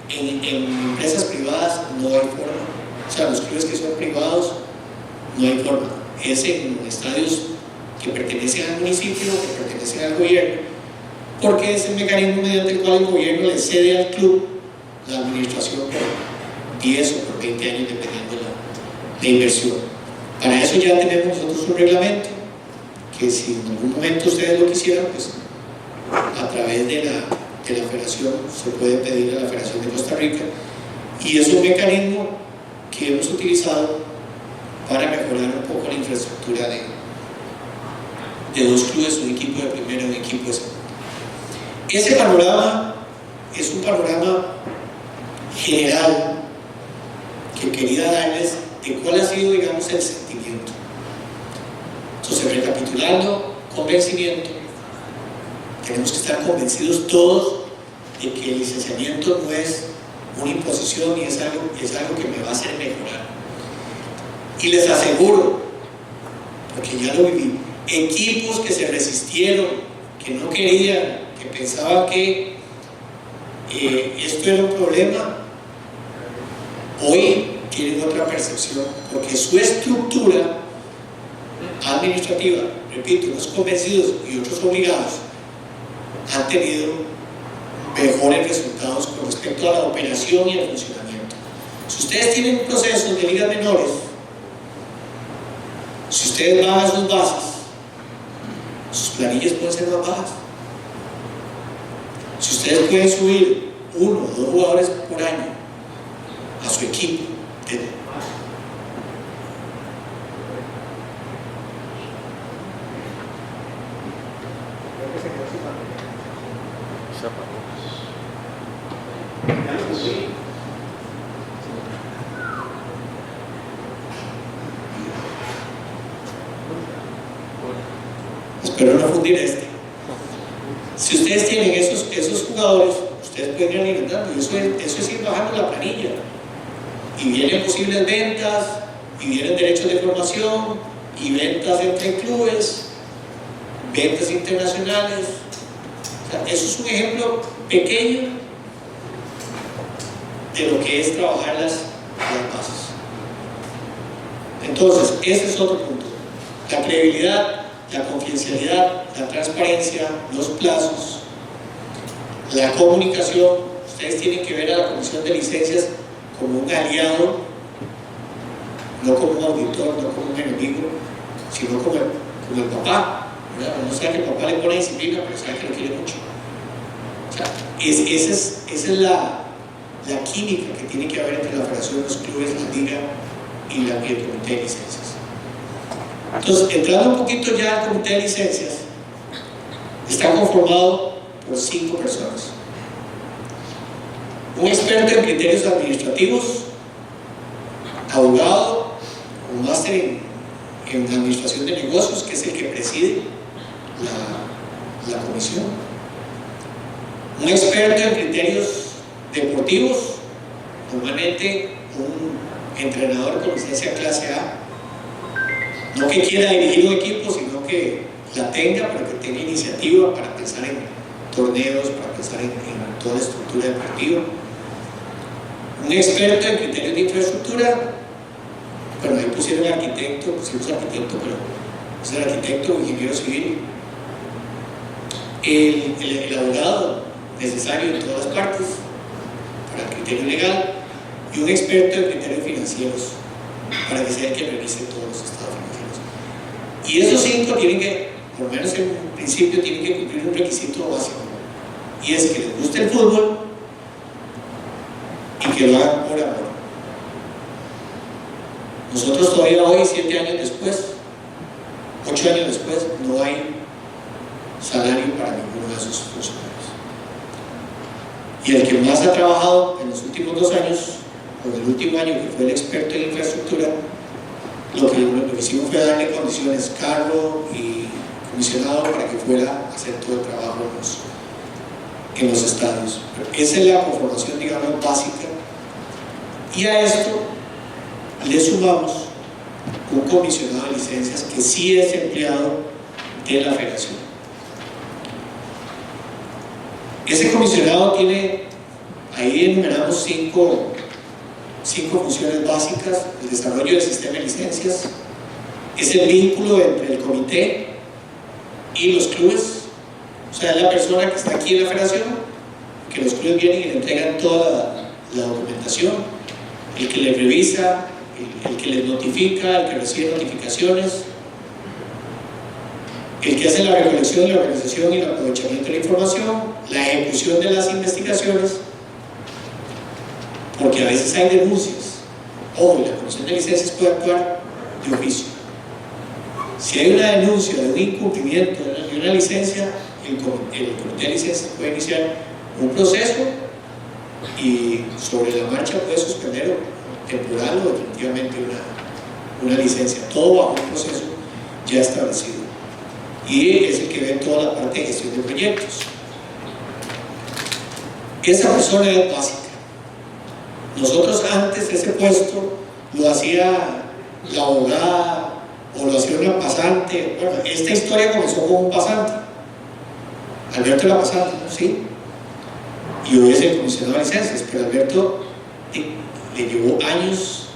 en empresas privadas no hay forma. O sea, los clubes que son privados no hay forma. Es en estadios que pertenecen al municipio, que pertenecen al gobierno, porque es el mecanismo mediante el cual el gobierno le cede al club la administración por 10 o por 20 años, dependiendo de la inversión. Para eso ya tenemos nosotros un reglamento que, si en algún momento ustedes lo quisieran, pues a través de la federación se puede pedir a la Federación de Costa Rica, y es un mecanismo que hemos utilizado para mejorar un poco la infraestructura de 2 clubes, un equipo de primera y un equipo de segunda. Ese panorama es un panorama general que quería darles de cuál ha sido, digamos, el sentimiento. Entonces, recapitulando, convencimiento, tenemos que estar convencidos todos de que el licenciamiento no es una imposición y es algo que me va a hacer mejorar. Y les aseguro, porque ya lo viví, equipos que se resistieron, que no querían, que pensaban que esto era un problema, hoy tienen otra percepción, porque su estructura administrativa, repito, unos convencidos y otros obligados, han tenido mejores resultados con respecto a la operación y al funcionamiento. Si ustedes tienen un proceso de ligas menores, si ustedes bajan sus bases, sus planillas pueden ser más bajas. Si ustedes pueden subir 1 o 2 jugadores por año a su equipo, espero no fundir este. Si ustedes tienen esos jugadores, ustedes pueden ir alimentando, y eso es ir bajando la planilla. Y vienen posibles ventas, y vienen derechos de formación, y ventas entre clubes, ventas internacionales. O sea, eso es un ejemplo pequeño de lo que es trabajar las bases. Entonces, ese es otro punto. La credibilidad, la confidencialidad, la transparencia, los plazos, la comunicación. Ustedes tienen que ver a la Comisión de Licencias como un aliado, no como un auditor, no como un enemigo, sino como el papá. Uno sabe que el papá le pone disciplina, pero sabe que lo quiere mucho. O sea, esa es la química que tiene que haber entre la federación, los clubes, la liga y el comité de licencias. Entonces, entrando un poquito ya al comité de licencias, está conformado por 5 personas. Un experto en criterios administrativos, abogado, un máster en administración de negocios, que es el que preside la comisión. Un experto en criterios deportivos, normalmente un entrenador con licencia clase A, no que quiera dirigir un equipo, sino que la tenga, pero que tenga iniciativa para pensar en torneos, para pensar en toda la estructura deportiva. Un experto en criterios de infraestructura, bueno, ahí pusieron arquitecto, pero es el arquitecto o ingeniero civil. El abogado necesario en todas las partes para el criterio legal, y un experto en criterios financieros para que sea el que revise todos los estados financieros. Y esos 5 tienen que, por lo menos en un principio, tienen que cumplir un requisito básico, y es que les guste el fútbol y que lo hagan por amor. Nosotros todavía hoy, 7 años después, 8 años después, no hay salario para ninguno de esos funcionarios. Y el que más ha trabajado en los últimos 2 años, o el último año, que fue el experto en infraestructura, lo que hicimos fue darle condiciones, cargo y comisionado, para que fuera a hacer todo el trabajo en los estadios. Pero esa es la conformación, digamos, básica. Y a esto le sumamos un comisionado de licencias que sí es empleado de la federación. Ese comisionado tiene, ahí enumeramos 5 funciones básicas: el desarrollo del sistema de licencias, es el vínculo entre el comité y los clubes, o sea, es la persona que está aquí en la federación, que los clubes vienen y le entregan toda la documentación, el que les revisa, el que les notifica, el que recibe notificaciones, el que hace la recolección, la organización y el aprovechamiento de la información, la ejecución de las investigaciones, porque a veces hay denuncias. Ojo, la Comisión de Licencias puede actuar de oficio. Si hay una denuncia de un incumplimiento de una licencia, el comité de licencias puede iniciar un proceso y sobre la marcha puede suspender temporal o definitivamente una licencia, todo bajo un proceso ya establecido, y es el que ve toda la parte de gestión de proyectos. Esa persona es básica. Nosotros antes ese puesto lo hacía la abogada o lo hacía una pasante. Bueno, esta historia comenzó con un pasante, Alberto era pasante, ¿no? Sí, y hoy es el comisionado de licencias, pero Alberto le llevó años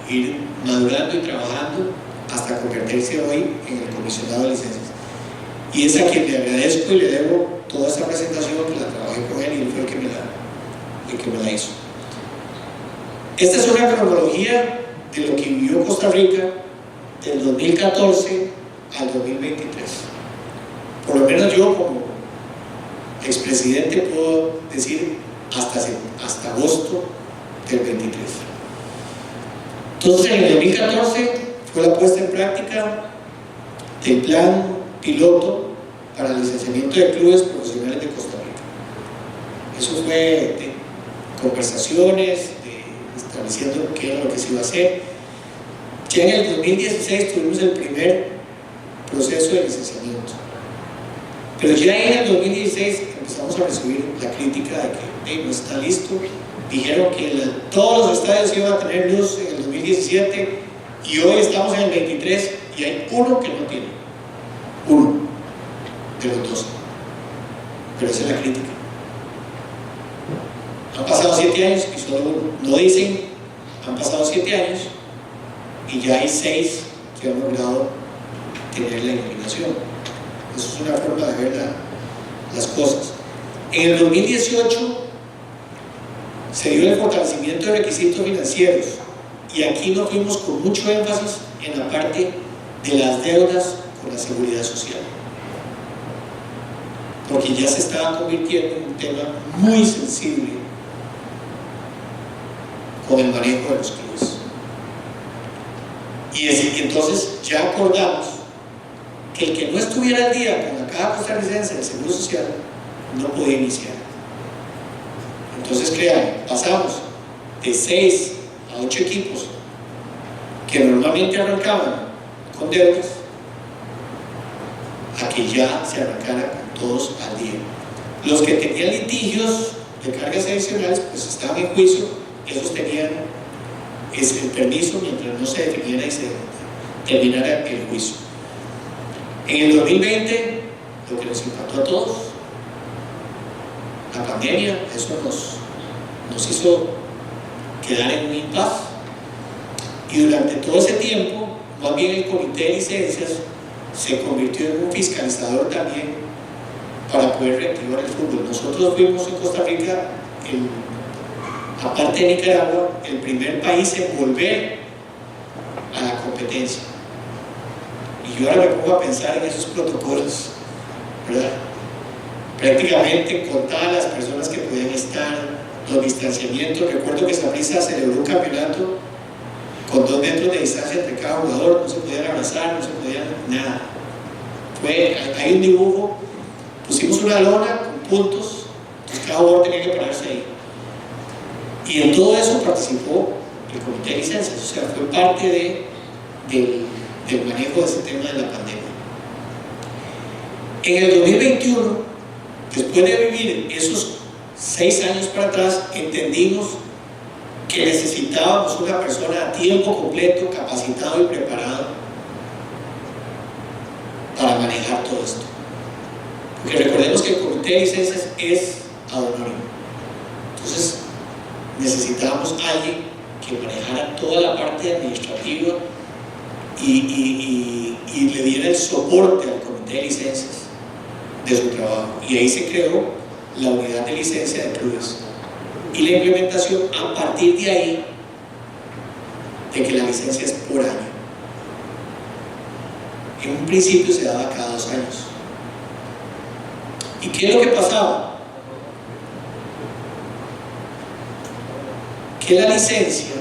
ir madurando y trabajando hasta convertirse hoy en el comisionado de licencias, y es a quien le agradezco y le debo toda esta presentación, que la trabajé con él y él fue el que me la hizo. Esta es una cronología de lo que vivió Costa Rica del 2014 al 2023. Por lo menos yo como expresidente puedo decir hasta agosto del 23. Entonces en el 2014 fue la puesta en práctica del plan piloto para el licenciamiento de clubes profesionales de Costa Rica. Eso fue de conversaciones, estableciendo qué era lo que se iba a hacer. Ya en el 2016 tuvimos el primer proceso de licenciamiento, pero ya en el 2016 empezamos a recibir la crítica de que no está listo. Dijeron que todos los estadios iban a tener luz en el 2017 y hoy estamos en el 23 y hay uno que no tiene, uno de los 12, pero esa es la crítica. Han pasado 7 años y solo uno. No dicen, han pasado 7 años y ya hay 6 que han logrado tener la iluminación. Eso es una forma de ver las cosas. En el 2018 se dio el fortalecimiento de requisitos financieros y aquí nos fuimos con mucho énfasis en la parte de las deudas con la seguridad social, porque ya se estaba convirtiendo en un tema muy sensible con el manejo de los clubes. Y entonces ya acordamos que el que no estuviera al día con la Caja Costarricense del Seguro Social no podía iniciar. Entonces pasamos de 6 a 8 equipos que normalmente arrancaban con deudas a que ya se arrancara con todos al día. Los que tenían litigios de cargas adicionales pues estaban en juicio, esos tenían ese permiso mientras no se definiera y se terminara el juicio. En el 2020, lo que nos impactó a todos, la pandemia, eso nos hizo quedar en un impasse, y durante todo ese tiempo, más bien el comité de licencias se convirtió en un fiscalizador también para poder reactivar el fútbol. Nosotros fuimos en Costa Rica, aparte de Nicaragua, el primer país en volver a la competencia. Y yo ahora me pongo a pensar en esos protocolos, ¿verdad? Prácticamente contadas las personas que podían estar, los distanciamientos. Recuerdo que Saprissa celebró un campeonato con 2 metros de distancia entre cada jugador, no se podían abrazar, no se podían nada. Hay un dibujo, pusimos una lona con puntos, entonces cada jugador tenía que pararse ahí. Y en todo eso participó el comité de licencias, o sea, fue parte del manejo de ese tema de la pandemia. En el 2021, después de vivir esos 6 años para atrás, entendimos que necesitábamos una persona a tiempo completo, capacitado y preparado para manejar todo esto. Porque recordemos que el comité de licencias es ad honorem. Entonces, necesitábamos a alguien que manejara toda la parte administrativa y le diera el soporte al comité de licencias de su trabajo. Y ahí se creó la unidad de licencia de clubes y la implementación a partir de ahí de que la licencia es por año. En un principio se daba cada 2 años. ¿Y qué es lo que pasaba? Que la licencia,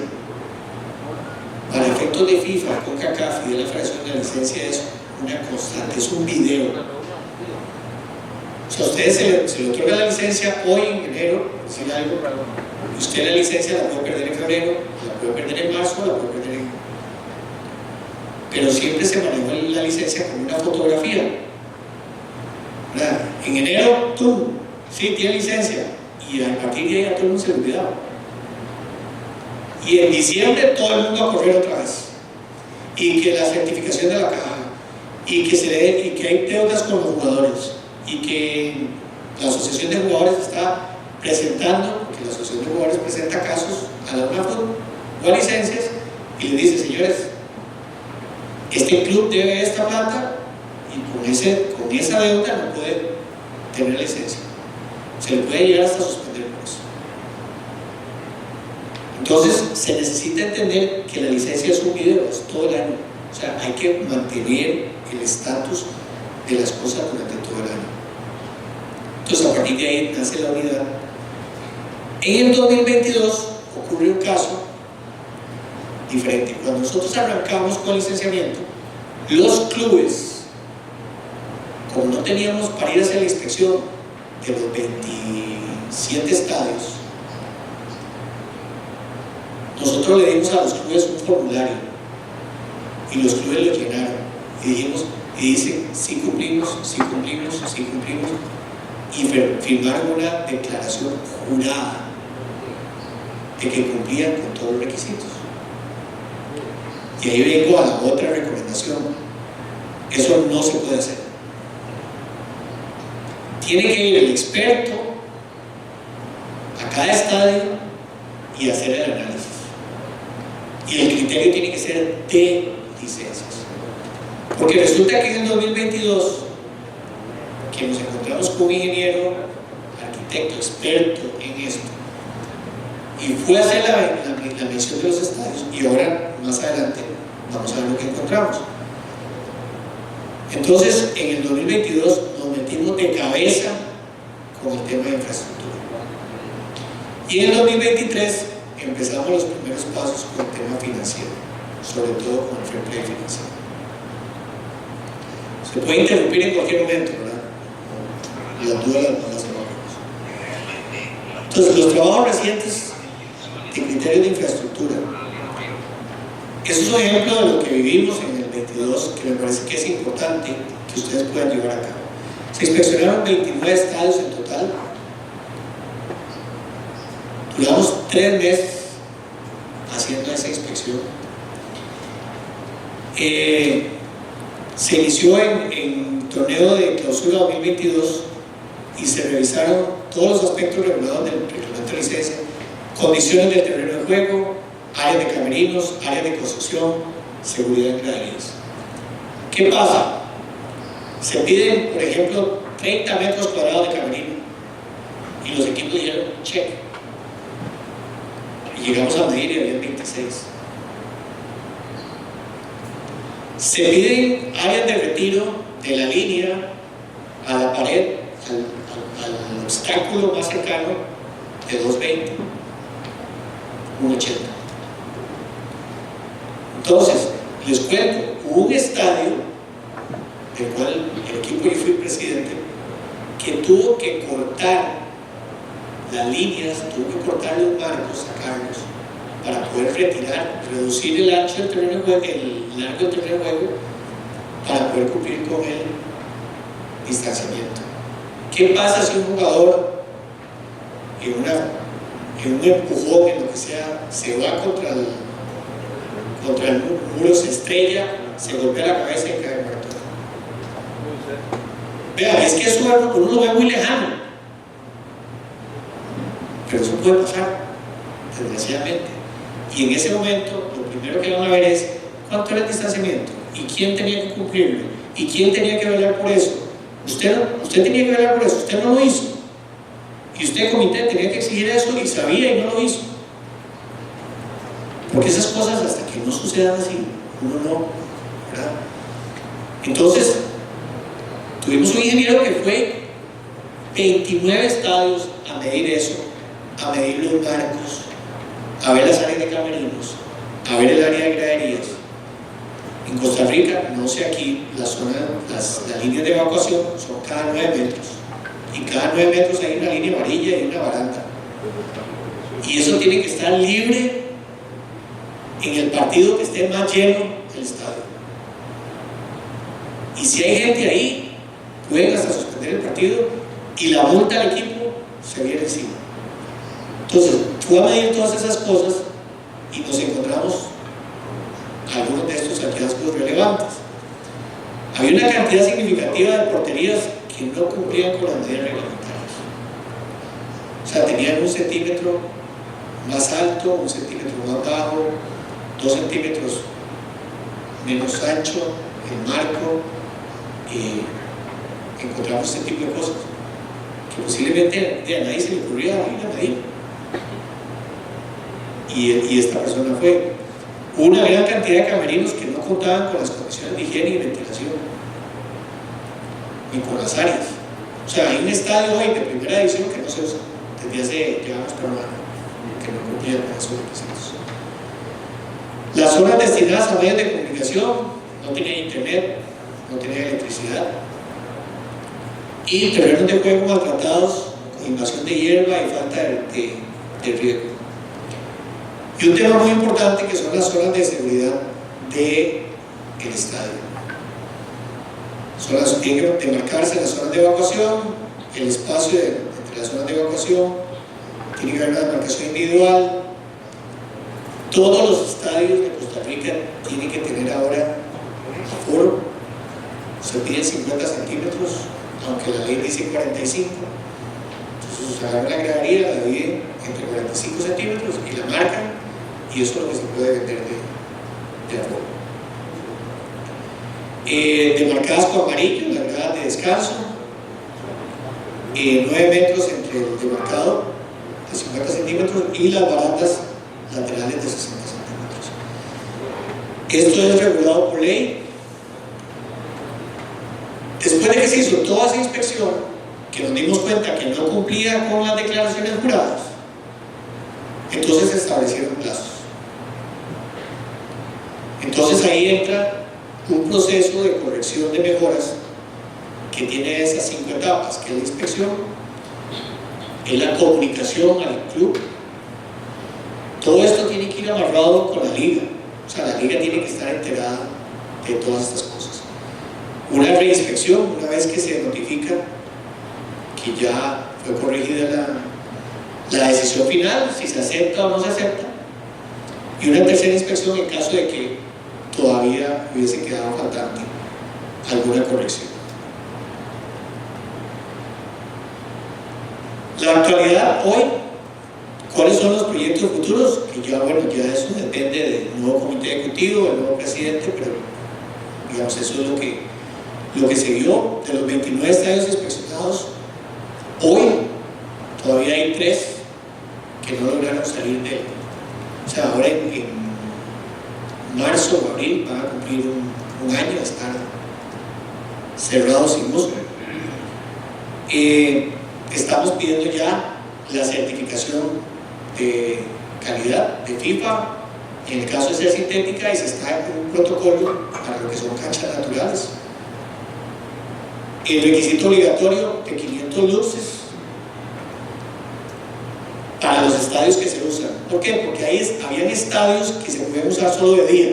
para efectos de FIFA, CONCACAF y de la fracción de la licencia, es una constante, es un video. O sea, a ustedes se le otorga la licencia hoy en enero, decir algo, y usted la licencia la puede perder en febrero, la puede perder en marzo, la puede perder en... Pero siempre se maneja la licencia como una fotografía, ¿verdad? En enero, tú, sí, tienes licencia, y a partir de ahí a todo el mundo se le olvidaba. Y en diciembre todo el mundo a correr otra vez, y que la certificación de la caja, y que hay deudas con los jugadores, y que la asociación de jugadores está presentando, porque la asociación de jugadores presenta casos a la UNAFUT o a licencias y le dice: señores, este club debe esta plata y con esa deuda no puede tener licencia, se le puede llegar hasta suspender por eso. Entonces se necesita entender que la licencia es un video, es todo el año. O sea, hay que mantener el estatus de las cosas durante todo el año. Entonces a partir de ahí nace la unidad. En el 2022 ocurre un caso diferente. Cuando nosotros arrancamos con el licenciamiento, los clubes, como no teníamos para ir a hacer la inspección de los 27 estadios, nosotros le dimos a los clubes un formulario y los clubes lo llenaron y dijimos, y dicen sí cumplimos, sí cumplimos, sí cumplimos, y firmaron una declaración jurada de que cumplían con todos los requisitos. Y ahí vengo a la otra recomendación: eso no se puede hacer. Tiene que ir el experto a cada estadio y hacer el análisis, y el criterio tiene que ser de licencias, porque resulta que en el 2022 que nos encontramos con un ingeniero, arquitecto, experto en esto, y fue a hacer la mención de los estadios, y ahora más adelante vamos a ver lo que encontramos. Entonces en el 2022 nos metimos de cabeza con el tema de infraestructura, y en el 2023 empezamos los primeros pasos con el tema financiero, sobre todo con el fair play financiero. Se puede interrumpir en cualquier momento, ¿verdad? Las dudas las evaluamos. Entonces, los trabajos recientes de criterios de infraestructura, eso es un ejemplo de lo que vivimos en el 22, que me parece que es importante que ustedes puedan llevar a cabo. Se inspeccionaron 29 estadios en total. Duramos 3 meses haciendo esa inspección. Se inició en torneo de clausura 2022 y se revisaron todos los aspectos regulados del reglamento de licencia: condiciones del terreno de juego, áreas de camerinos, áreas de construcción, seguridad en graderías. ¿Qué pasa? Se piden, por ejemplo, 30 metros cuadrados de camerino y los equipos dijeron check, y llegamos a medir y había 26. Se piden áreas de retiro de la línea a la pared, al obstáculo más cercano, de 220, 180. Entonces, les cuento, hubo un estadio del cual el equipo yo fui presidente, que tuvo que cortar las líneas, tuvo que cortar los marcos, sacarlos, para poder retirar, reducir el ancho del terreno de juego, el largo del terreno de juego, para poder cumplir con el distanciamiento. ¿Qué pasa si un jugador en un empujón, en lo que sea, se va contra el muro, se estrella, se golpea la cabeza y cae muerto? Vean, es que eso uno lo ve muy lejano, pero eso puede pasar, desgraciadamente. Y en ese momento, lo primero que van a ver es cuánto era el distanciamiento y quién tenía que cumplirlo y quién tenía que velar por eso. Usted tenía que velar por eso, usted no lo hizo. Y usted, comité, tenía que exigir eso y sabía y no lo hizo. Porque esas cosas, hasta que no sucedan así, uno no, ¿verdad? Entonces, tuvimos un ingeniero que fue 29 estadios a medir eso, a medir los marcos, a ver las áreas de camerinos, a ver el área de graderías. En Costa Rica, no sé aquí, las líneas de evacuación son cada 9 metros. Y cada 9 metros hay una línea amarilla y una baranda. Y eso tiene que estar libre en el partido que esté más lleno del estadio. Y si hay gente ahí, pueden hasta suspender el partido y la multa al equipo se viene encima. Entonces, fue a medir todas esas cosas y nos encontramos algunos de estos hallazgos relevantes. Había una cantidad significativa de porterías que no cumplían con las medidas reglamentarias. O sea, tenían 1 centímetro más alto, 1 centímetro más bajo, 2 centímetros menos ancho el marco. Encontramos este tipo de cosas que posiblemente a nadie se le ocurría ir a medir. y esta persona fue. Una gran cantidad de camerinos que no contaban con las condiciones de higiene y ventilación, ni con las áreas. O sea, hay un estadio hoy de primera división que no se usa, desde hace, llevamos por un año, que no cumplía con esos requisitos. Las zonas destinadas a medios de comunicación no tenían internet, no tenían electricidad, y terrenos de juego maltratados, con invasión de hierba y falta de riego. Y un tema muy importante que son las zonas de seguridad del estadio. Tienen que demarcarse las zonas de evacuación, el espacio entre las zonas de evacuación, tiene que haber una demarcación individual. Todos los estadios de Costa Rica tienen que tener ahora aforo, se piden 50 centímetros, aunque la ley dice 45. Entonces agarran la gradería, la dividen entre 45 centímetros y la marcan, y eso es lo que se puede vender de aforo. Demarcadas con amarillo, las gradas de descanso, 9 metros entre el demarcado de 50 centímetros y las barandas laterales de 60 centímetros. Esto es regulado por ley. Después de que se hizo toda esa inspección, que nos dimos cuenta que no cumplía con las declaraciones juradas, entonces se establecieron plazos. Entonces ahí entra un proceso de corrección de mejoras que tiene esas 5 etapas, que es la inspección, es la comunicación al club. Todo esto tiene que ir amarrado con la liga, o sea, la liga tiene que estar enterada de todas estas cosas. Una reinspección, una vez que se notifica que ya fue corregida la decisión final, si se acepta o no se acepta, y una tercera inspección en caso de que todavía hubiese quedado faltante alguna corrección. La actualidad hoy, ¿cuáles son los proyectos futuros? Que ya, bueno, ya eso depende del nuevo comité ejecutivo, del nuevo presidente, pero digamos, eso es lo que se vio. De los 29 estadios inspeccionados, hoy todavía hay 3 que no lograron salir de él. O sea, ahora en marzo o abril van a cumplir un año de estar cerrados sin uso. Estamos pidiendo ya la certificación de calidad de FIFA en el caso de ser sintética, y se está en un protocolo para lo que son canchas naturales. El requisito obligatorio de 500 luces para los estadios que se usan. ¿Por qué? Porque habían estadios que se pueden usar solo de día,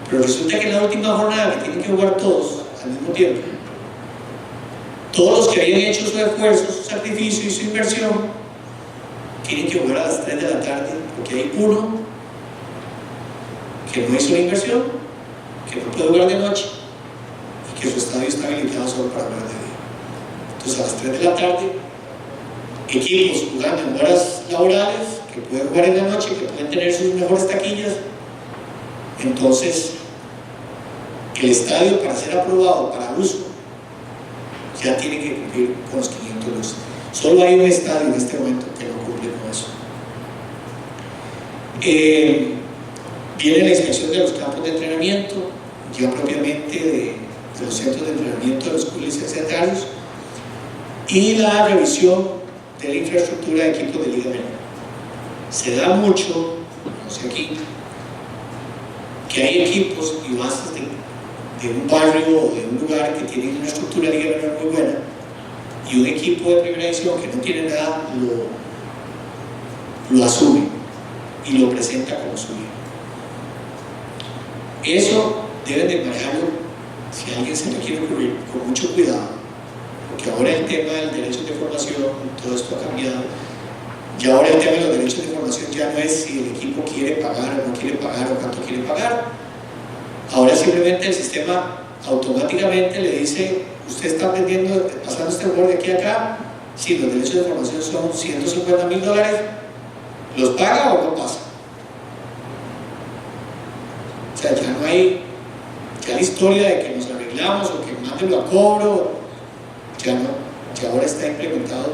pero resulta que en la última jornada, que tienen que jugar todos al mismo tiempo, todos los que habían hecho su esfuerzo, su sacrificio y su inversión tienen que jugar a las 3 de la tarde, porque hay uno que no hizo la inversión, que no puede jugar de noche y que su estadio está habilitado solo para jugar de día. Entonces a las 3 de la tarde, equipos jugando en horas laborales, que pueden jugar en la noche, que pueden tener sus mejores taquillas. Entonces el estadio, para ser aprobado para uso, ya tiene que cumplir con los 500 luces. Solo hay un estadio en este momento que no cumple con eso. Viene la inspección de los campos de entrenamiento, ya propiamente de los centros de entrenamiento de los clubes licenciatarios, y la revisión de la infraestructura de equipos de Liga Menor. Se da mucho, no sé aquí, que hay equipos y bases de un barrio o de un lugar que tienen una estructura de Liga Menor muy buena, y un equipo de primera división que no tiene nada lo asume y lo presenta como suyo. Eso deben de manejarlo, si a alguien se le quiere ocurrir, con mucho cuidado, porque ahora el tema del derecho de formación, todo esto ha cambiado. Y ahora el tema de los derechos de formación ya no es si el equipo quiere pagar o no quiere pagar o cuánto quiere pagar. Ahora simplemente el sistema automáticamente le dice: usted está pasando este jugador de aquí a acá, si los derechos de formación son $150,000, ¿los paga o no pasa? O sea, ya no hay la historia de que nos arreglamos o que mándenlo a cobro, ya no, ya ahora está implementado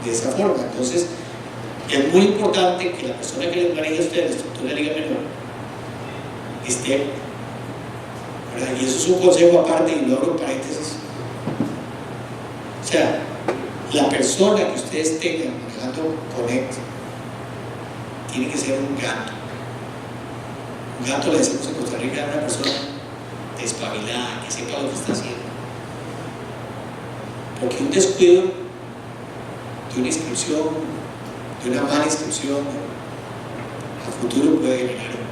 de esa forma. Entonces Es muy importante que la persona que les maneja a ustedes la estructura de liga menor esté, ¿verdad? Y eso es un consejo aparte y lo abro en paréntesis. O sea, la persona que ustedes tengan manejando Connect tiene que ser un gato. Un gato, le decimos en Costa Rica, a una persona despabilada, que sepa lo que está haciendo. Porque un descuido de una inscripción, de una mala inscripción, a futuro puede generar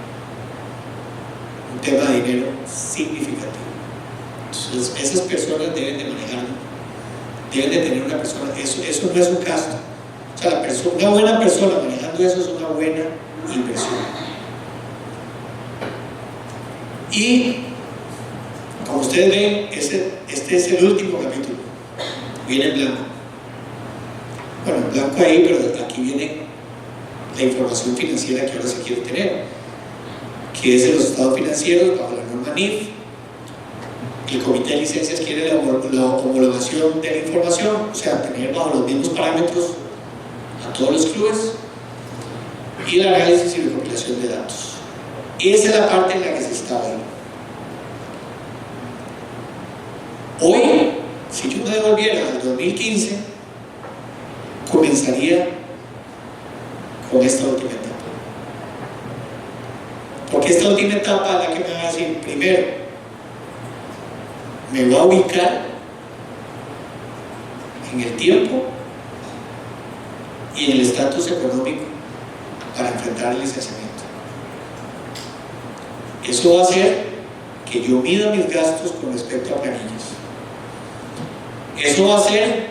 un tema de dinero significativo. Entonces, esas personas deben de manejarlo, deben de tener una persona, eso no es un gasto. O sea, una buena persona manejando eso es una buena inversión. Y como ustedes ven, este es el último capítulo. Viene en blanco. Bueno, en blanco ahí, pero aquí viene la información financiera que ahora se quiere tener, que es de los estados financieros bajo la norma NIF. El comité de licencias quiere la homologación de la información, o sea, tener bajo los mismos parámetros a todos los clubes, y el análisis y recopilación de datos. Esa es la parte en la que se está hoy. Si yo me devolviera al 2015, comenzaría con esta última etapa. Porque esta última etapa es la que me va a decir, primero, me va a ubicar en el tiempo y en el estatus económico para enfrentar el licenciamiento. Eso va a hacer que yo mida mis gastos con respecto a planillas. Eso va a hacer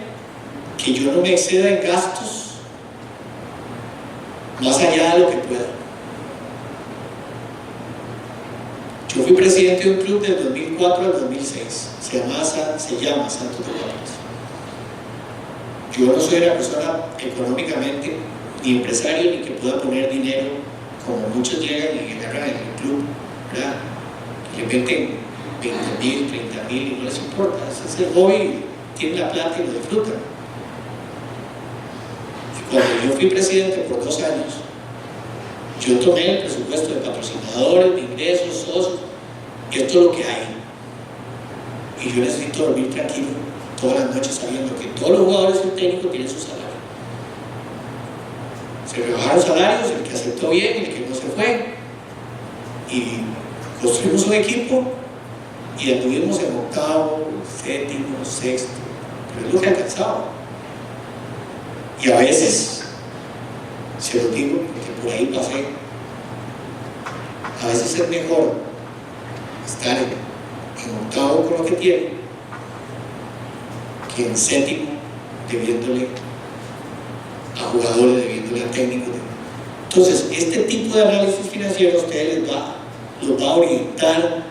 que yo no me exceda en gastos más allá de lo que pueda. Yo fui presidente de un club del 2004 al 2006. Se llama Santos de Guapas. Yo no soy una persona económicamente ni empresario ni que pueda poner dinero como muchos llegan y agarran en el club, ¿verdad? Que le meten 20.000, 30.000 y no les importa. Ese es el hobby, tienen la plata y lo disfrutan. Y cuando yo fui presidente por 2 años, yo tomé el presupuesto de patrocinadores, de ingresos, socios, y esto es lo que hay. Y yo necesito dormir tranquilo todas las noches sabiendo que todos los jugadores del técnico tienen su salario. Se rebajaron salarios, el que aceptó bien, el que no se fue. Y construimos un equipo y anduvimos en octavo, séptimo, sexto, pero es lo que alcanzaba. Y a veces, se lo digo porque por ahí pasé, a veces es mejor estar en octavo con lo que tiene que en séptimo debiéndole a jugadores, debiéndole a técnicos. Entonces, este tipo de análisis financiero a ustedes los va a orientar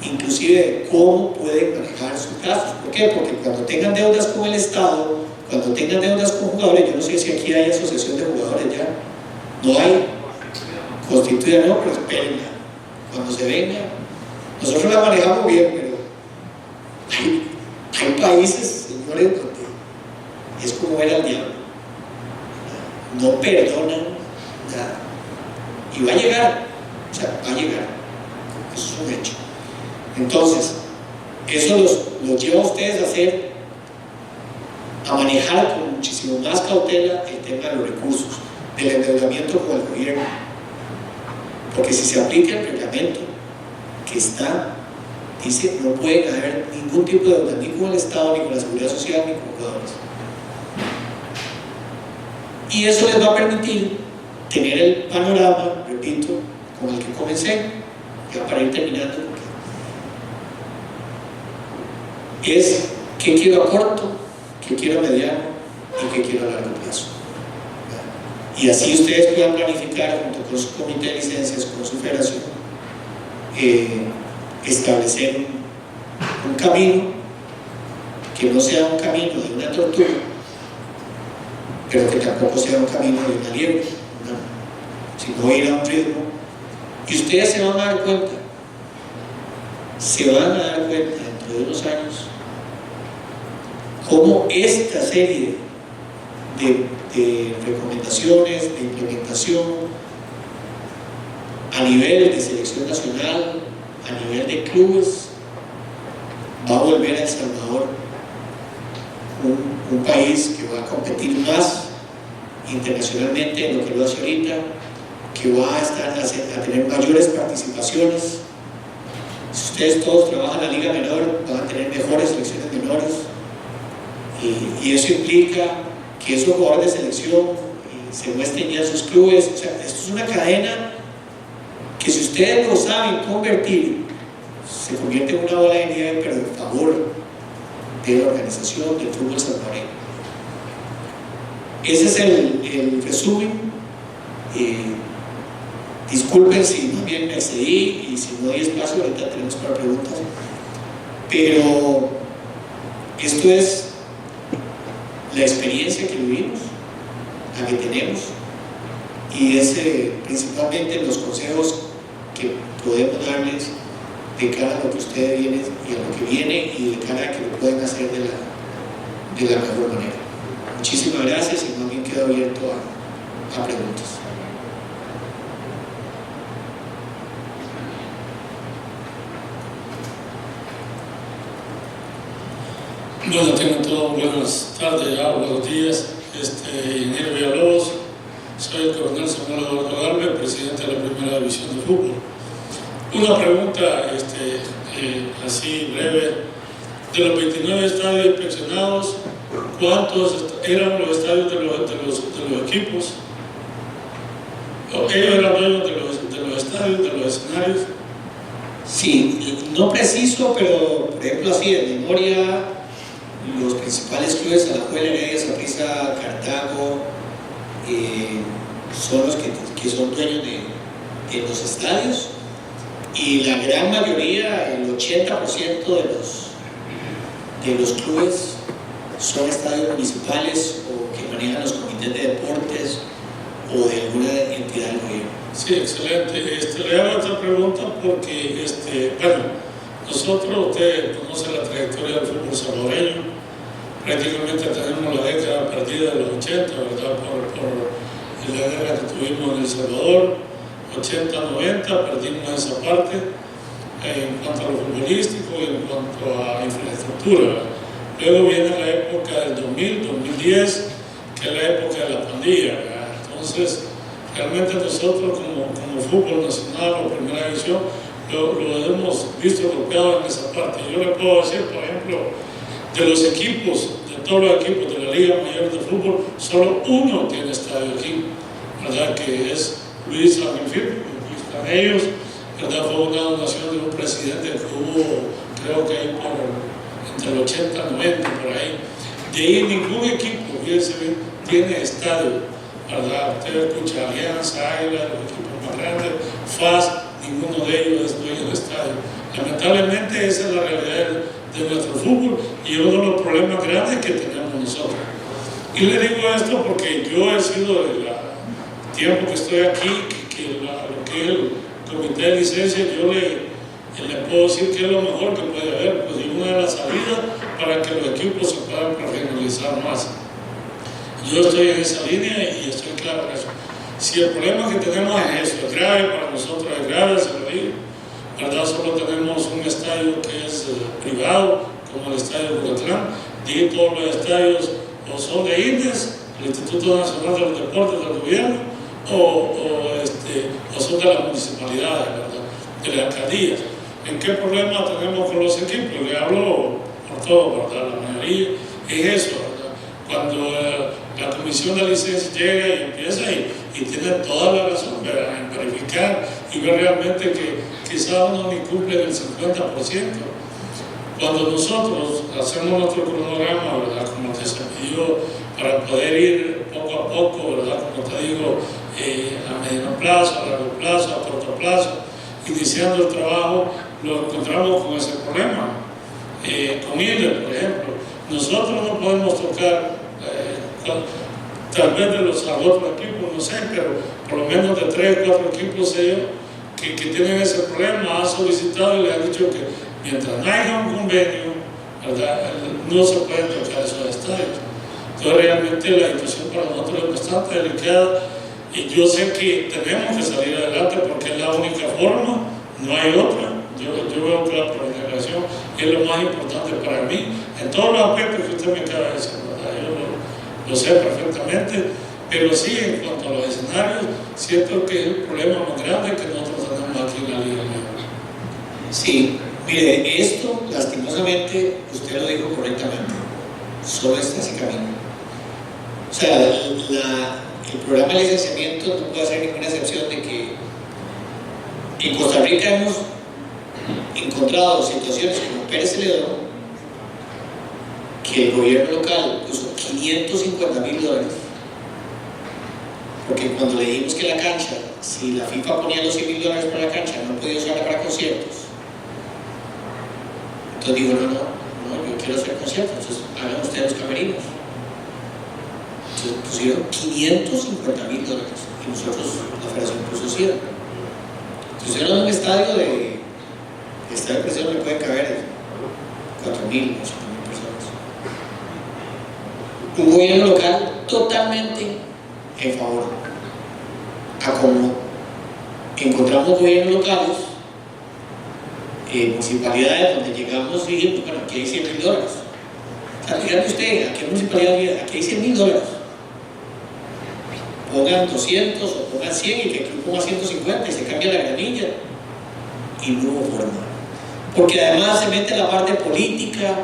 inclusive de cómo pueden manejar sus gastos. ¿Por qué? Porque cuando tengan deudas con el Estado, cuando tengan deudas con jugadores, yo no sé si aquí hay asociación de jugadores ya, no hay, constituida no, pero espérenla, cuando se venga, nosotros la manejamos bien, pero hay países, señores, donde es como ver al diablo, no perdonan nada, y va a llegar, o sea, va a llegar, eso es un hecho. Entonces, eso los lleva a ustedes a manejar con muchísimo más cautela el tema de los recursos, del endeudamiento con el gobierno, porque si se aplica el reglamento que está, dice, no pueden haber ningún tipo de deuda ni con el Estado, ni con la Seguridad Social, ni con jugadores. Y eso les va a permitir tener el panorama, repito, con el que comencé, ya para ir terminando, es qué quiero a corto, qué quiero a mediano y qué quiero a largo plazo. Y así ustedes puedan planificar junto con su comité de licencias, con su federación, establecer un camino que no sea un camino de una tortuga, pero que tampoco sea un camino de una liebre, sino ir a un ritmo. Y ustedes se van a dar cuenta dentro de unos años cómo esta serie de de recomendaciones, de implementación, a nivel de selección nacional, a nivel de clubes, va a volver a El Salvador un país que va a competir más internacionalmente en lo que lo hace ahorita, que va a tener mayores participaciones. Si ustedes todos trabajan en la liga menor, van a tener mejores selecciones menores, y eso implica que esos jugadores de selección se muestren ya en sus clubes. O sea, esto es una cadena que, si ustedes lo saben convertir, se convierte en una bola de nieve, pero en favor de la organización del fútbol salvadoreño. Ese es el resumen. Disculpen si no bien me excedí y si no hay espacio, ahorita tenemos para preguntas, pero esto es la experiencia que vivimos, la que tenemos, y es principalmente los consejos que podemos darles de cara a lo que ustedes vienen y a lo que viene, y de cara a que lo pueden hacer de la mejor manera. Muchísimas gracias, y más bien quedo abierto a preguntas. Bueno, tengan todos buenas tardes, buenos días. Ingeniero Villalobos, soy el coronel Samuel Eduardo Garbe, presidente de la Primera División de Fútbol. Una pregunta así breve: de los 29 estadios inspeccionados, ¿cuántos eran los estadios de los equipos? ¿Ellos eran dueños de los estadios, de los escenarios? Sí, no preciso, pero por ejemplo así de memoria, los principales clubes, Alajuela, Heredia, Saprissa, Cartago, son los que son dueños de los estadios, y la gran mayoría, el 80% de los clubes son estadios municipales o que manejan los comités de deportes o de alguna entidad del gobierno. Sí, excelente. Le hago esta pregunta porque, bueno, nosotros, usted conoce la trayectoria del fútbol salvadoreño. Prácticamente tenemos la década perdida de los 80, ¿verdad? Por la guerra que tuvimos en El Salvador, 80-90, perdimos esa parte en cuanto a lo futbolístico y en cuanto a infraestructura. Luego viene la época del 2000-2010, que es la época de la pandilla, ¿verdad? Entonces, realmente nosotros como fútbol nacional o primera división lo hemos visto golpeado en esa parte. Yo le puedo decir, por ejemplo, de los equipos, de todos los equipos de la Liga Mayor de Fútbol, solo uno tiene estadio aquí, ¿verdad? Que es Luis Angelfil, Luis Canellos, ¿verdad? Fue una donación de un presidente que hubo, creo que ahí entre el 80 y 90, por ahí. De ahí ningún equipo, fíjense bien, tiene estadio, ¿verdad? Usted escucha Alianza, Águila, los equipos más grandes, FAS, ninguno de ellos es dueño de estadio. Lamentablemente esa es la realidad de nuestro fútbol y uno de los problemas grandes que tenemos nosotros. Y le digo esto porque yo he sido, el tiempo que estoy aquí, lo que es el comité de licencia, yo le puedo decir que es lo mejor que puede haber, pues y una de las salidas para que los equipos se puedan profesionalizar más. Yo estoy en esa línea y estoy claro en eso. Si el problema que tenemos es eso, es grave, para nosotros es grave, se lo digo, ¿verdad? Solo tenemos un estadio que es privado, como el estadio de Bucatlán, y todos los estadios o son de INDES, el Instituto Nacional de los Deportes del Gobierno, o son de las municipalidades, ¿verdad? De las alcaldías. ¿En qué problema tenemos con los equipos? Le hablo por todo, ¿verdad? La mayoría es eso, ¿verdad? Cuando la comisión de licencia llega y empieza y tiene toda la razón, ¿verdad? En verificar y ver realmente que quizá uno ni cumple el 50%. Cuando nosotros hacemos nuestro cronograma, ¿verdad? Como te se pidió, para poder ir poco a poco, ¿verdad? Como te digo, a mediano plazo, a largo plazo, a corto plazo, iniciando el trabajo, lo encontramos con ese problema. Con INDES, por ejemplo, nosotros no podemos tocar, tal vez de los otros equipos, no sé, pero por lo menos de 3 o 4 equipos ellos que tienen ese problema han solicitado y le han dicho que mientras no haya un convenio, ¿verdad? No se pueden tocar esos estadios. Entonces realmente la situación para nosotros es bastante delicada y yo sé que tenemos que salir adelante porque es la única forma, no hay otra. Yo veo que la planificación es lo más importante para mí, en todos los aspectos que usted me acaba de decir, ¿verdad? Yo lo sé perfectamente, pero sí, en cuanto a los escenarios, siento que es el problema más grande que nosotros tenemos aquí en la Liga Mayor. Sí, mire, esto lastimosamente, usted lo dijo correctamente, solo está ese camino. O sea, el programa de licenciamiento no puede hacer ninguna excepción de que en Costa Rica hemos encontrado situaciones como Pérez Celedón, que el gobierno local puso $550,000, porque cuando le dijimos que la cancha, si la FIFA ponía los $100,000 para la cancha, no podía usarla para conciertos. Entonces digo, no, yo quiero hacer conciertos, entonces hagan ustedes los camerinos. Entonces pusieron $550,000 y nosotros, la federación, puso 100. Entonces era un estadio de presión, le puede caber 4,000 o 5,000 personas. Un gobierno local totalmente en favor. A como encontramos gobiernos locales, municipalidades donde llegamos y dijimos, bueno, aquí hay $100,000. O sea, fíjate usted, ¿a qué municipalidad llega? Aquí hay $100,000. Pongan 200 o pongan 100 y que el club ponga 150 y se cambia la granilla. Y no hubo forma. Porque además se mete la parte política.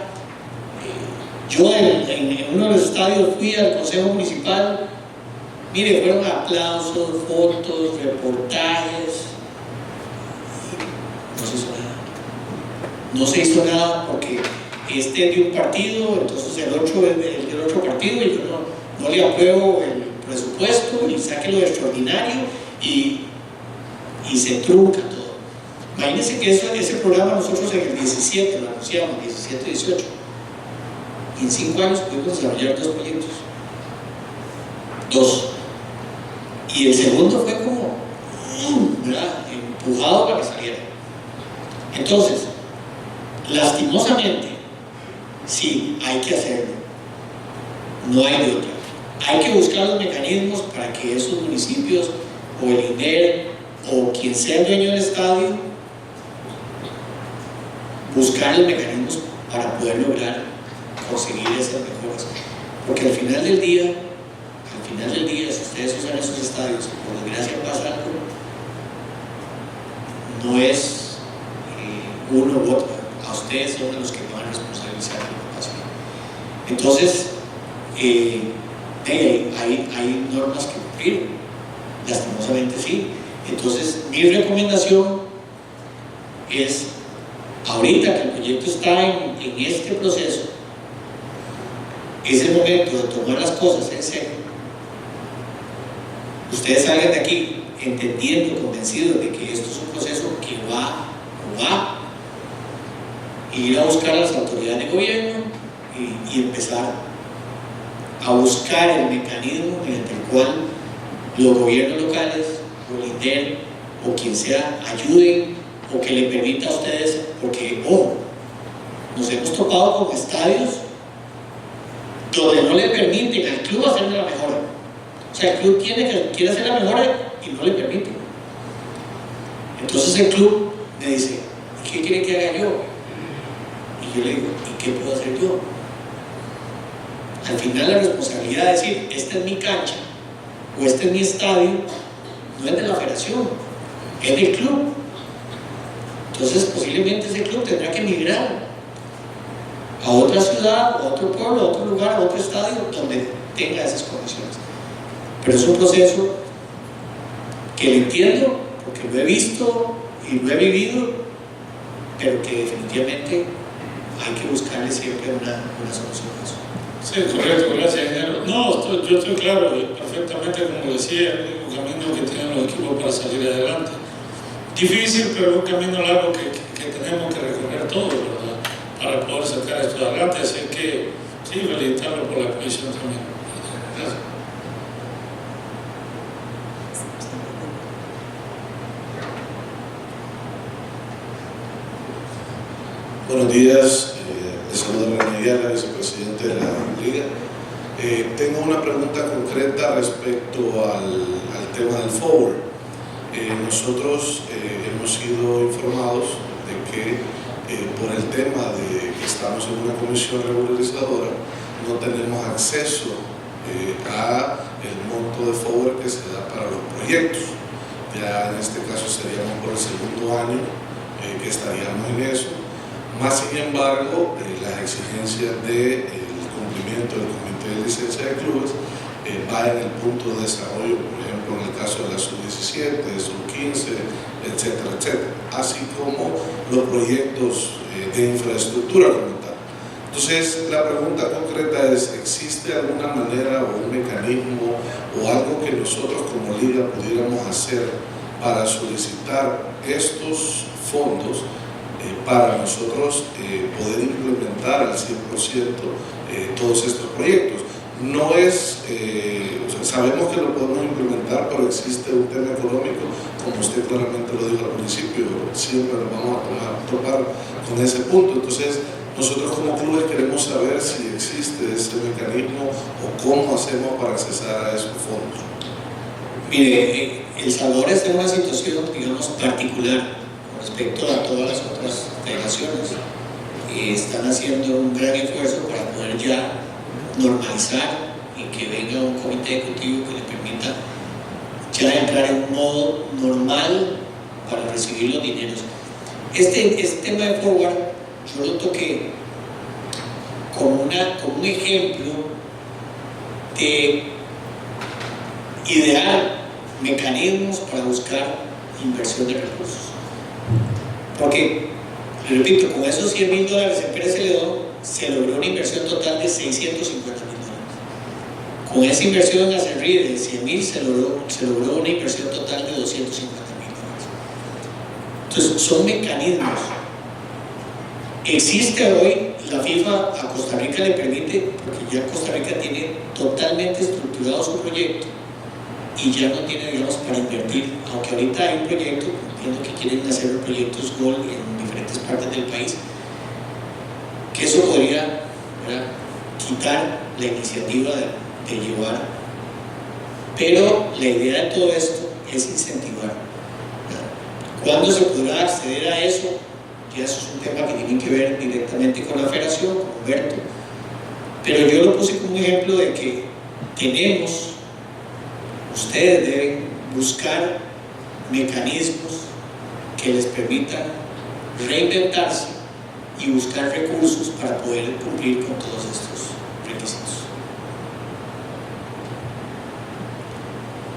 Yo en uno de los estadios fui al consejo municipal. Mire, fueron aplausos, fotos, reportajes. No se hizo nada. No se hizo nada porque este es de un partido, entonces el otro es del otro partido y yo no le apruebo el presupuesto y sáquelo de extraordinario y se trunca todo. Imagínense que ese programa nosotros en el 17 lo anunciamos, 17-18, y en 5 años pudimos desarrollar 2 proyectos. 2. Y el segundo fue como, ¿verdad?, empujado para que saliera. Entonces, lastimosamente, sí, hay que hacerlo. No hay de otra. Hay que buscar los mecanismos para que esos municipios, o el INER, o quien sea el dueño del estadio, buscar los mecanismos para poder lograr conseguir esas mejoras. Porque al final del día, si ustedes usan esos estadios, por desgracia pasa algo, no es uno u otro. A ustedes son los que van a responsabilizar de lo que pasa. Entonces, hay normas que cumplir, lastimosamente sí. Entonces, mi recomendación es, ahorita que el proyecto está en este proceso, es el momento de tomar las cosas en serio. Ustedes salgan de aquí entendiendo, convencidos de que esto es un proceso que va, y ir a buscar a las autoridades de gobierno y empezar a buscar el mecanismo mediante el cual los gobiernos locales, o el INDER, o quien sea, ayuden o que le permita a ustedes, porque, ojo, nos hemos topado con estadios donde no le permiten al club hacer la mejora. O sea, el club quiere hacer la mejora y no le permiten. Entonces el club me dice, ¿qué quiere que haga yo? Y yo le digo, ¿y qué puedo hacer yo? Al final la responsabilidad de decir, esta es mi cancha o este es mi estadio, no es de la federación, es del club. Entonces posiblemente ese club tendrá que migrar a otra ciudad, a otro pueblo, a otro lugar, a otro estadio donde tenga esas condiciones. Pero es un proceso que lo entiendo porque lo he visto y lo he vivido, pero que definitivamente hay que buscarle siempre una solución a eso. Sí, correcto, gracias, ingeniero. No, yo estoy claro, perfectamente, como decía, el único camino que tienen los equipos para salir adelante. Difícil, pero es un camino largo que tenemos que recorrer todos, ¿verdad?, para poder sacar esto adelante. Así que, sí, felicitarlo por la comisión también. Gracias. Buenos días, les saludo a René Guerra, vicepresidente de la Liga. Tengo una pregunta concreta respecto al tema del forward. Nosotros hemos sido informados de que por el tema de que estamos en una comisión regularizadora no tenemos acceso a el monto de forward que se da para los proyectos. Ya en este caso seríamos por el segundo año que estaríamos en eso. Más sin embargo, las exigencias del cumplimiento del Comité de Licencia de Clubes va en el punto de desarrollo, por ejemplo en el caso de la sub-17, sub-15, etcétera, etcétera, así como los proyectos de infraestructura como tal. Entonces, la pregunta concreta es, ¿existe alguna manera o un mecanismo o algo que nosotros como liga pudiéramos hacer para solicitar estos fondos para nosotros poder implementar al 100% todos estos proyectos? No es, sabemos que lo podemos implementar, pero existe un tema económico, como usted claramente lo dijo al principio, siempre nos vamos a topar con ese punto. Entonces, nosotros como clubes queremos saber si existe ese mecanismo o cómo hacemos para accesar a esos fondos. Mire, El Salvador está en una situación, digamos, particular con respecto a todas las otras federaciones. Están haciendo un gran esfuerzo para poder ya normalizar y que venga un comité ejecutivo que le permita ya entrar en un modo normal para recibir los dineros. Este tema de forward yo lo toqué como un ejemplo de idear mecanismos para buscar inversión de recursos, porque, le repito, con esos $100,000 en Pérez Celedón se logró una inversión total de $650,000. Con esa inversión en Acerrí de $100,000 se logró una inversión total de $250,000. Entonces, son mecanismos. Existe hoy, la FIFA a Costa Rica le permite, porque ya Costa Rica tiene totalmente estructurado su proyecto y ya no tiene, digamos, para invertir, aunque ahorita hay un proyecto, entiendo que quieren hacer proyectos Gold en diferentes partes del país, que eso podría, ¿verdad?, quitar la iniciativa de llevar, pero la idea de todo esto es incentivar, ¿verdad? ¿Cuándo se podrá acceder a eso? Ya eso es un tema que tiene que ver directamente con la federación, con Humberto, pero yo lo puse como un ejemplo de que ustedes deben buscar mecanismos que les permitan reinventarse y buscar recursos para poder cumplir con todos estos requisitos.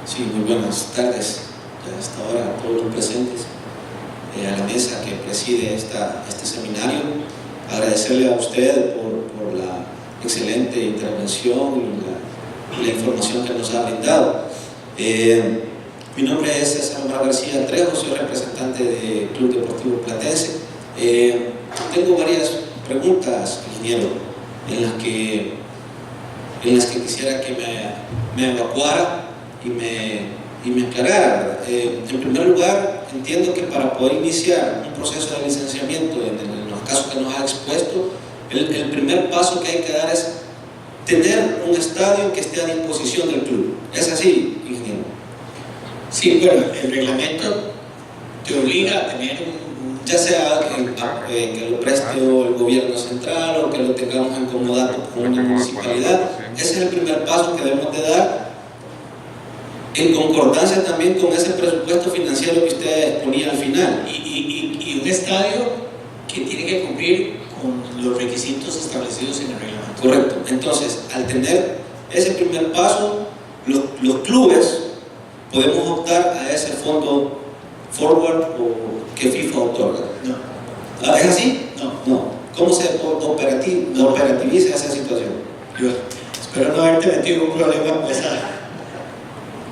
Sí, muy buenas tardes hasta ahora a todos los presentes, a la mesa que preside este seminario. Agradecerle a usted por la excelente intervención y la información que nos ha brindado. Mi nombre es César Omar García Trejo, soy representante del Club Deportivo Platense. Tengo varias preguntas, ingeniero, en las que quisiera que me evacuara y me aclarara. En primer lugar, entiendo que para poder iniciar un proceso de licenciamiento en los casos que nos ha expuesto, el primer paso que hay que dar es tener un estadio que esté a disposición del club. ¿Es así, ingeniero? Sí, bueno, el reglamento te obliga a tener ya sea que lo preste el gobierno central o que lo tengamos en comodato con una municipalidad. Ese es el primer paso que debemos de dar, en concordancia también con ese presupuesto financiero que usted exponía al final. Y un estadio que tiene que cumplir con los requisitos establecidos en el reglamento. Correcto. Entonces, al tener ese primer paso, los clubes podemos optar a ese fondo forward o que FIFA otorga. No. ¿Es así? No. ¿Cómo se operativiza esa situación? Yo espero no haberte metido en un problema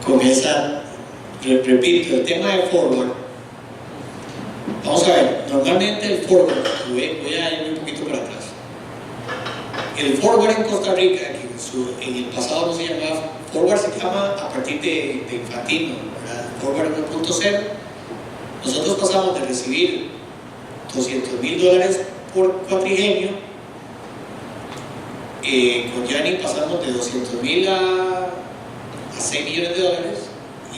con esa, repito, el tema de forward. Vamos a ver, normalmente el forward, voy a ir un poquito para atrás. El forward en Costa Rica, que en el pasado no se llamaba forward, se llama a partir de Infantino, ¿verdad? Forward 1.0. Nosotros pasamos de recibir $200,000 por cuatrienio Con Gianni pasamos de 200.000 a 6 millones de dólares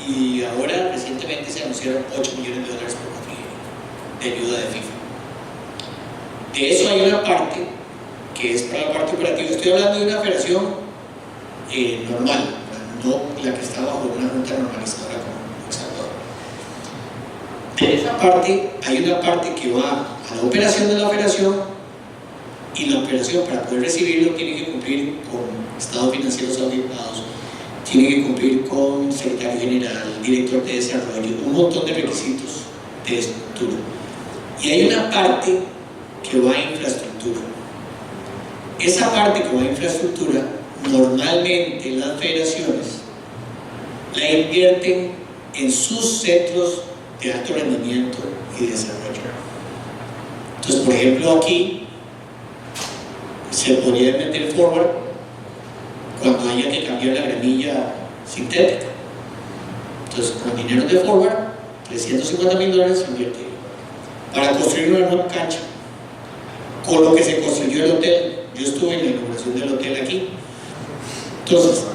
y ahora recientemente se anunciaron 8 millones de dólares por cuatrienio de ayuda de FIFA. De eso hay una parte que es para la parte operativa. Estoy hablando de una federación normal, no la que está bajo una junta normalizadora como El Salvador. De esa parte hay una parte que va a la operación de la federación, y la operación para poder recibirlo tiene que cumplir con estados financieros auditados, tiene que cumplir con secretario general, director de desarrollo, un montón de requisitos de estructura. Y hay una parte que va a infraestructura. Esa parte que va a infraestructura, normalmente las federaciones la invierten en sus centros de alto rendimiento y desarrollo. Entonces, por ejemplo, aquí se podría meter forward cuando haya que cambiar la gramilla sintética. Entonces, con dinero de forward, $350.000 se invierte para construir una nueva cancha, con lo que se construyó el hotel. Yo estuve en la inauguración del hotel aquí. Entonces,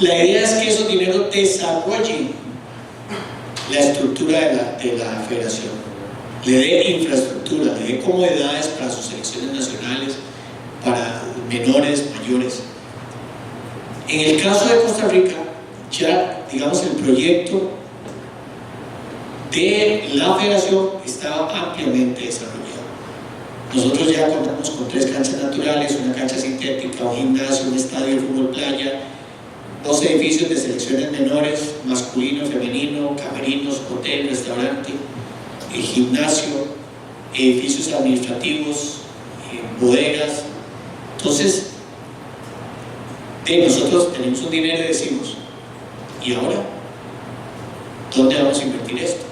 la idea es que esos dineros desarrollen la estructura de la federación, le dé infraestructura, le dé comodidades para sus selecciones nacionales, para menores, mayores. En el caso de Costa Rica, ya, digamos, el proyecto de la federación estaba ampliamente desarrollado. Nosotros ya contamos con 3 canchas naturales, una cancha sintética, un gimnasio, un estadio de fútbol playa, 2 edificios de selecciones menores, masculino, femenino, camerinos, hotel, restaurante, gimnasio, edificios administrativos, bodegas. Entonces, nosotros tenemos un dinero y decimos, ¿y ahora? ¿Dónde vamos a invertir esto?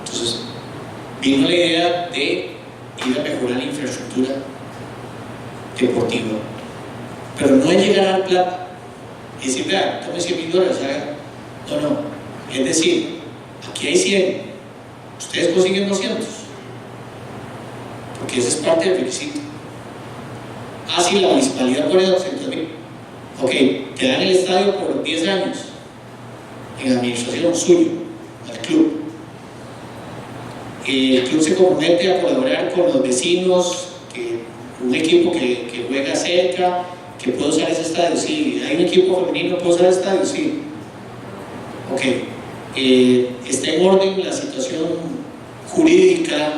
Entonces, vino la idea de ir a mejorar la infraestructura deportiva, pero no es llegar al plata y decir, vea, tome $100.000, no, es decir, aquí hay 100, ustedes consiguen 200, porque ese es parte del requisito. Ah, sí, la municipalidad pone 200.000, ok, te dan el estadio por 10 años en administración suyo, al club. El club se compromete a colaborar con los vecinos, un equipo que juega cerca, que puede usar ese estadio, sí. Hay un equipo femenino que puede usar el estadio, sí. Ok, está en orden la situación jurídica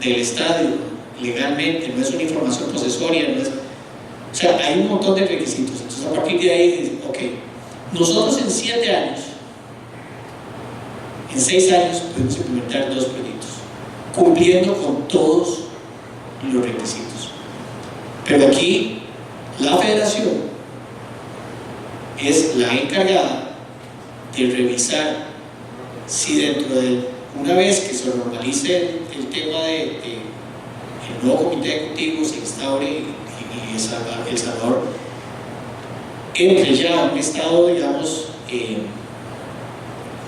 del estadio, legalmente, no es una información posesoria, no es, o sea, hay un montón de requisitos. Entonces, a partir de ahí, ok, nosotros en 7 años, en 6 años podemos implementar 2 proyectos, cumpliendo con todos los requisitos. Pero aquí la federación es la encargada de revisar si dentro de, una vez que se normalice el tema del nuevo comité ejecutivo, se instaure y El Salvador entre ya un estado, digamos,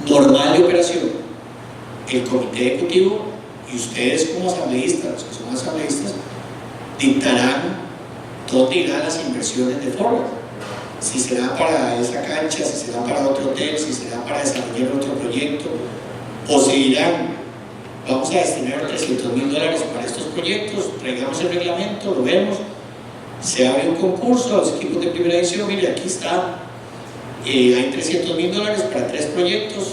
normal de operación, el comité ejecutivo y ustedes como asambleístas, los que son asambleístas, dictarán dónde irán las inversiones de forward, si será para esa cancha, si será para otro hotel, si será para desarrollar otro proyecto, o si dirán, vamos a destinar $300.000 para estos proyectos, traigamos el reglamento, lo vemos, se abre un concurso a los equipos de primera división, mire, aquí está, hay $300.000 para 3 proyectos,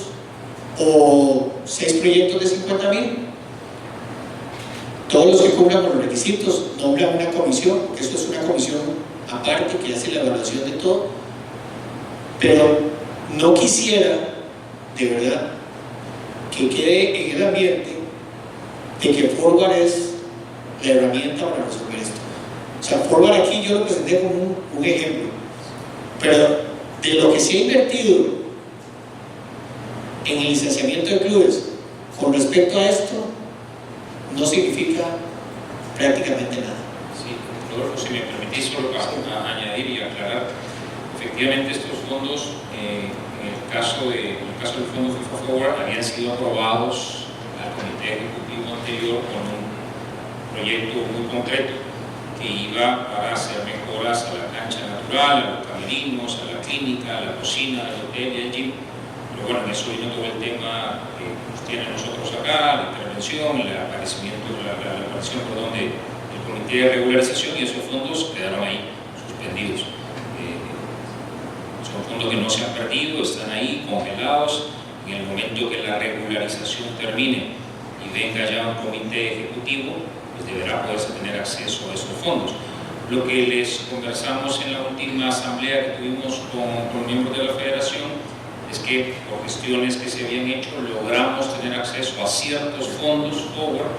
o 6 proyectos de $50.000. Todos los que cumplan con los requisitos nombran una comisión, porque esto es una comisión aparte que hace la evaluación de todo. Pero no quisiera, de verdad, que quede en el ambiente de que forward es la herramienta para resolver esto. O sea, forward aquí yo lo presenté como un ejemplo, pero de lo que se ha invertido en el licenciamiento de clubes con respecto a esto, no significa prácticamente nada. Sí, Rodolfo, si me permitís solo añadir y aclarar, efectivamente estos fondos, en el caso del fondo FIFA Forward, habían sido aprobados al comité ejecutivo anterior con un proyecto muy concreto que iba para hacer mejoras a la cancha natural, a los camerinos, a la clínica, a la cocina, al hotel y al gym. Pero bueno, en eso vino todo el tema que nos tiene a nosotros acá, la intervención, el aparecimiento, la aparición del comité de regularización, y esos fondos quedaron ahí suspendidos. Son fondos que no se han perdido, están ahí congelados. En el momento que la regularización termine y venga ya un comité ejecutivo, pues deberá poderse tener acceso a esos fondos. Lo que les conversamos en la última asamblea que tuvimos con miembros de la federación es que por gestiones que se habían hecho logramos tener acceso a ciertos fondos forward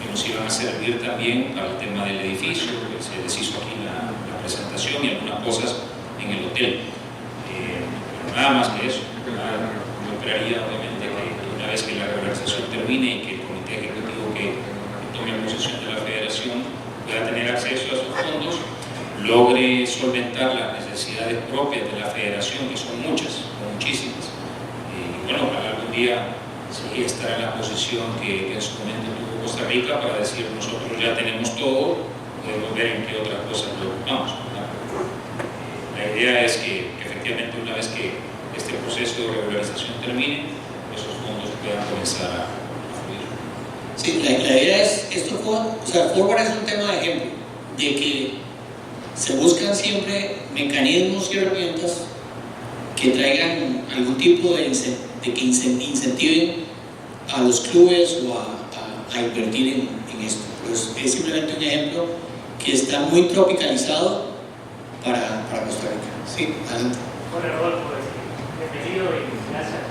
que nos iban a servir también para el tema del edificio, que se deshizo aquí la presentación, y algunas cosas en el hotel. Pero nada más que eso. Yo esperaría obviamente que una vez que la regularización termine y que el comité ejecutivo que tome posesión de la federación pueda tener acceso a esos fondos, logre solventar las necesidades propias de la federación, que son muchas, muchísimas. Y bueno, ojalá algún día sí estar en la posición que en su momento tuvo Costa Rica para decir nosotros ya tenemos todo, podemos ver en qué otras cosas lo ocupamos. La idea es que efectivamente una vez que este proceso de regularización termine, esos fondos puedan comenzar a fluir. Sí, la idea es, esto, o sea, forward es un tema de ejemplo, de que se buscan siempre mecanismos y herramientas que traigan algún tipo de que incentiven a los clubes o a invertir en esto. Pues es simplemente un ejemplo que está muy tropicalizado para Costa Rica. Sí, adelante. Bueno, Rodolfo, bienvenido y gracias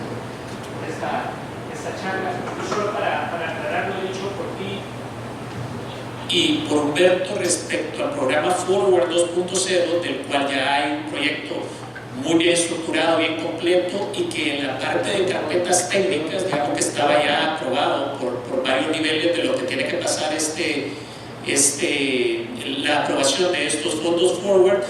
por esta charla. Solo para aclarar lo dicho por ti y por Humberto respecto al programa Forward 2.0, del cual ya hay un proyecto muy bien estructurado, bien completo, y que en la parte de carpetas técnicas, digamos que estaba ya aprobado por varios niveles de lo que tiene que pasar la aprobación de estos fondos Forward.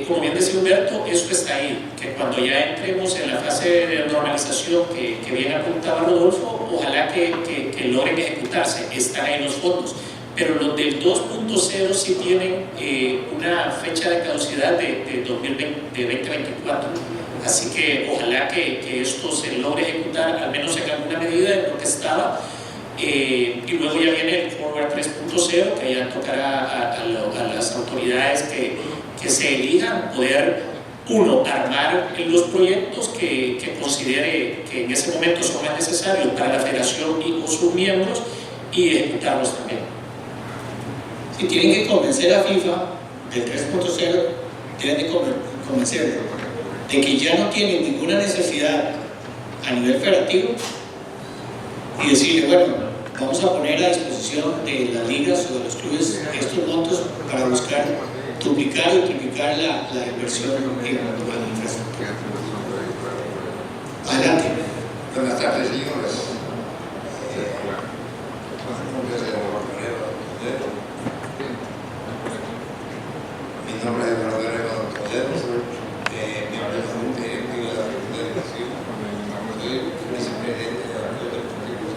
Como bien decía Humberto, eso está ahí, que cuando ya entremos en la fase de normalización que bien apuntaba Rodolfo, ojalá que logren ejecutarse, están ahí los fondos. Pero los del 2.0 sí tienen una fecha de caducidad de 2024. Así que ojalá que esto se logre ejecutar, al menos en alguna medida, en lo que estaba. Y luego ya viene el Forward 3.0, que ya tocará a las autoridades que se elijan poder, uno, armar los proyectos que considere que en ese momento son más necesarios para la federación y con sus miembros, y ejecutarlos también. Si tienen que convencer a FIFA del 3.0, tienen que convencer de que ya no tienen ninguna necesidad a nivel federativo y decirle, bueno, vamos a poner a disposición de las ligas o de los clubes estos montos para buscar duplicar y triplicar la inversión en la infraestructura. Adelante. Buenas tardes, señores. Mi nombre es Rodrigo Toledo, miembro del Comité Directivo de la Federación, soy vicepresidente de la Club Deportivo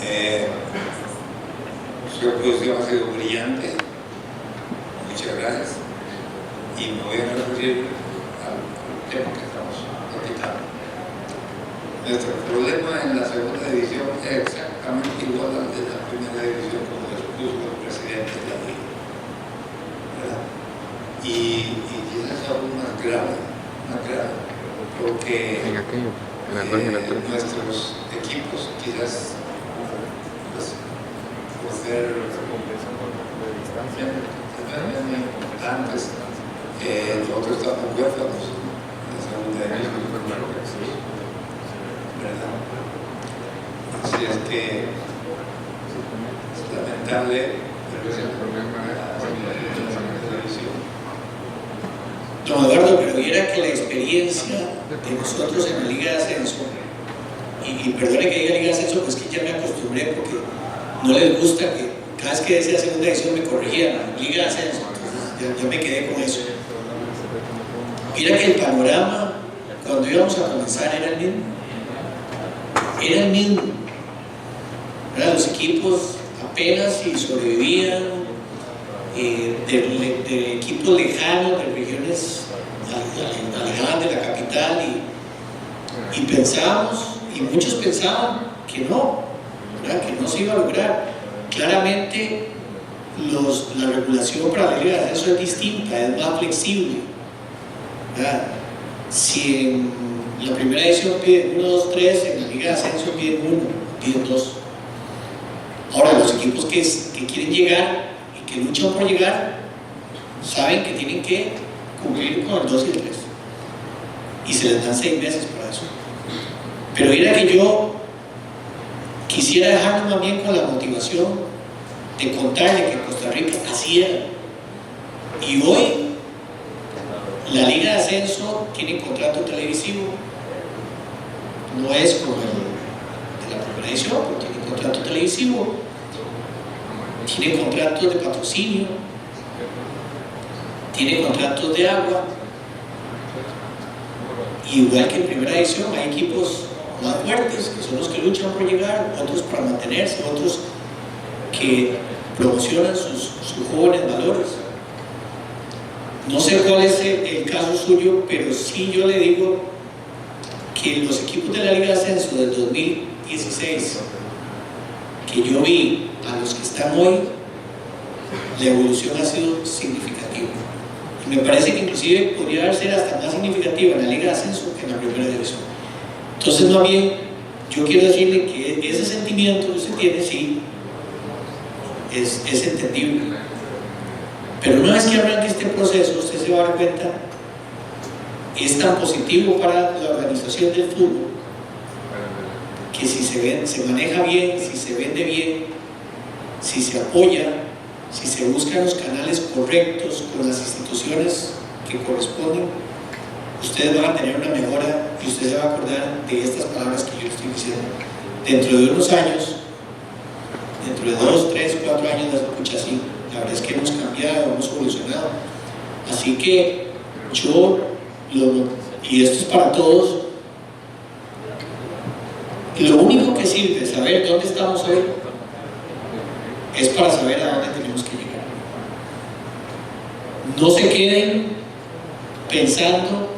y su exposición ha sido brillante. Muchas gracias. Y me voy a referir al tema que estamos platicando. Nuestro problema en la segunda división es exactamente igual al de la primera división, como lo expuso el presidente de la liga, ¿verdad? Y quizás aún más grave, porque nuestros equipos quizás por ser importantes, nosotros estamos huérfanos en la segunda división, ¿verdad? Así es que es lamentable, pero es el problema de la televisión. Don Eduardo, pero viera que la experiencia de nosotros en la Liga de Ascenso, y perdone que diga Liga de Ascenso, pues que ya me acostumbré porque no les gusta que cada vez que decía segunda edición me corrigían, Liga de Ascenso, entonces yo me quedé con eso. Mira que el panorama cuando íbamos a comenzar era el mismo. ¿verdad? Los equipos apenas si sobrevivían, de equipos lejanos, de regiones alejadas de la capital, y pensábamos, y muchos pensaban que no, ¿verdad? Que no se iba a lograr. Claramente la regulación para la Liga de Ascenso es distinta, es más flexible, ¿verdad? Si en la primera edición piden 1, 2, 3, en la Liga de Ascenso piden 1, piden 2. Ahora, los equipos que quieren llegar y que luchan por llegar, saben que tienen que cumplir con el 2 y el 3. Y se les dan 6 meses para eso. Pero mira que yo quisiera dejarnos más bien con la motivación de contarle que Costa Rica así era. Y hoy la Liga de Ascenso tiene contrato televisivo. No es como el de la primera edición, pero tiene contrato televisivo, tiene contratos de patrocinio, tiene contratos de agua. Igual que en primera edición hay equipos más fuertes, que son los que luchan por llegar, otros para mantenerse, otros que promocionan sus jóvenes valores. No sé cuál es el caso suyo, pero sí yo le digo que los equipos de la Liga de Ascenso del 2016 que yo vi a los que están hoy, la evolución ha sido significativa. Y me parece que inclusive podría ser hasta más significativa en la Liga de Ascenso que en la primera división. Entonces, más bien, yo quiero decirle que ese sentimiento que usted tiene, sí, es entendible. Pero una vez que arranque este proceso, usted se va a dar cuenta, es tan positivo para la organización del fútbol, que si se maneja bien, si se vende bien, si se apoya, si se buscan los canales correctos con las instituciones que corresponden, ustedes van a tener una mejora y usted se va a acordar de estas palabras que yo le estoy diciendo. Dentro de unos años, dentro de 2, 3, 4 años, las escucha así. La verdad es que hemos cambiado, hemos evolucionado. Así que y esto es para todos, lo único que sirve saber dónde estamos hoy es para saber a dónde tenemos que llegar. No se queden pensando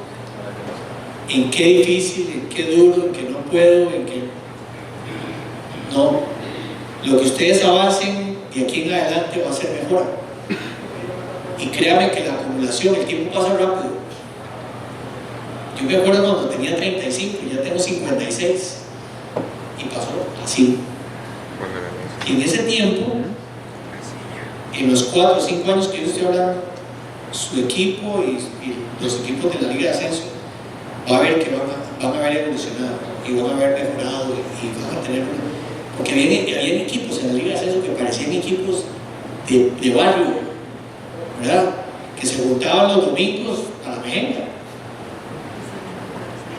en qué difícil, en qué duro, en qué no puedo, en qué... No, lo que ustedes avancen de aquí en adelante va a ser mejor. Y créanme que la acumulación, el tiempo pasa rápido. Yo me acuerdo cuando tenía 35, ya tengo 56 y pasó así. Y en ese tiempo, en los 4 o 5 años que yo estoy hablando, su equipo y los equipos de la Liga de Ascenso va a ver que van a haber evolucionado y van a haber mejorado y van a tener porque habían equipos en la Liga de Ascenso que parecían equipos de barrio, ¿verdad? Que se juntaban los domingos a la mejenga.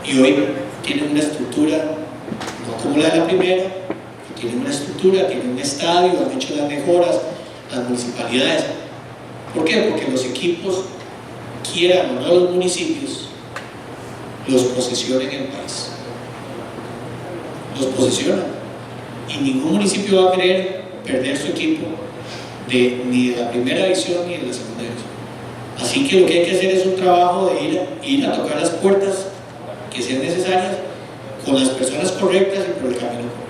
Y hoy tienen una estructura, no como la de la primera, tienen una estructura, tienen un estadio, han hecho las mejoras, las municipalidades. ¿Por qué? Porque los equipos, quieran o no los municipios, los posesionan en el país. Los posesionan. Y ningún municipio va a querer perder su equipo ni de la primera división ni de la segunda división. Así que lo que hay que hacer es un trabajo de ir a tocar las puertas que sean necesarias con las personas correctas y por el camino correcto.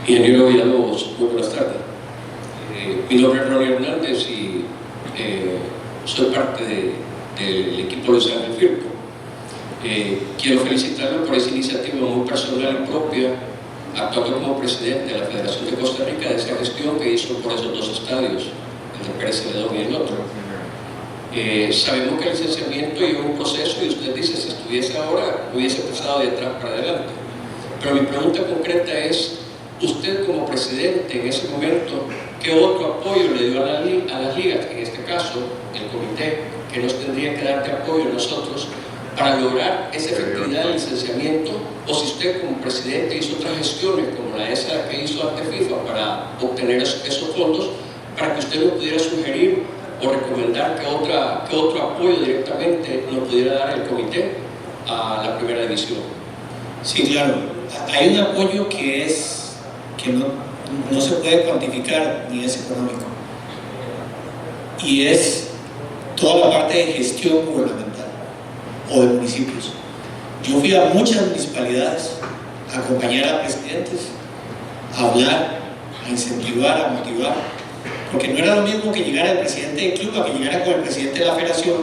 Ingeniero Villalobos, muy buenas tardes. Mi nombre es Ronnie Hernández y soy parte del equipo de San Ángel Firpo. Quiero felicitarlo por esa iniciativa muy personal y propia, actuando como presidente de la Federación de Costa Rica, de esa gestión que hizo por esos 2 estadios, el de Pérez Celedón y el otro. Sabemos que el licenciamiento lleva un proceso y usted dice, si estuviese ahora, hubiese pasado de atrás para adelante. Pero mi pregunta concreta es, usted como presidente en ese momento, ¿qué otro apoyo le dio a las ligas, en este caso el comité, que nos tendría que dar de apoyo a nosotros para lograr esa efectividad del licenciamiento? O si usted como presidente hizo otras gestiones como esa que hizo ante FIFA para obtener esos fondos, para que usted nos pudiera sugerir o recomendar que otro apoyo directamente nos pudiera dar el comité a la primera división. Sí, claro. hay un apoyo que no se puede cuantificar ni es económico, y es toda la parte de gestión gubernamental o de municipios. Yo fui a muchas municipalidades a acompañar a presidentes, a hablar, a incentivar, a motivar, porque no era lo mismo que llegara el presidente del club a que llegara con el presidente de la federación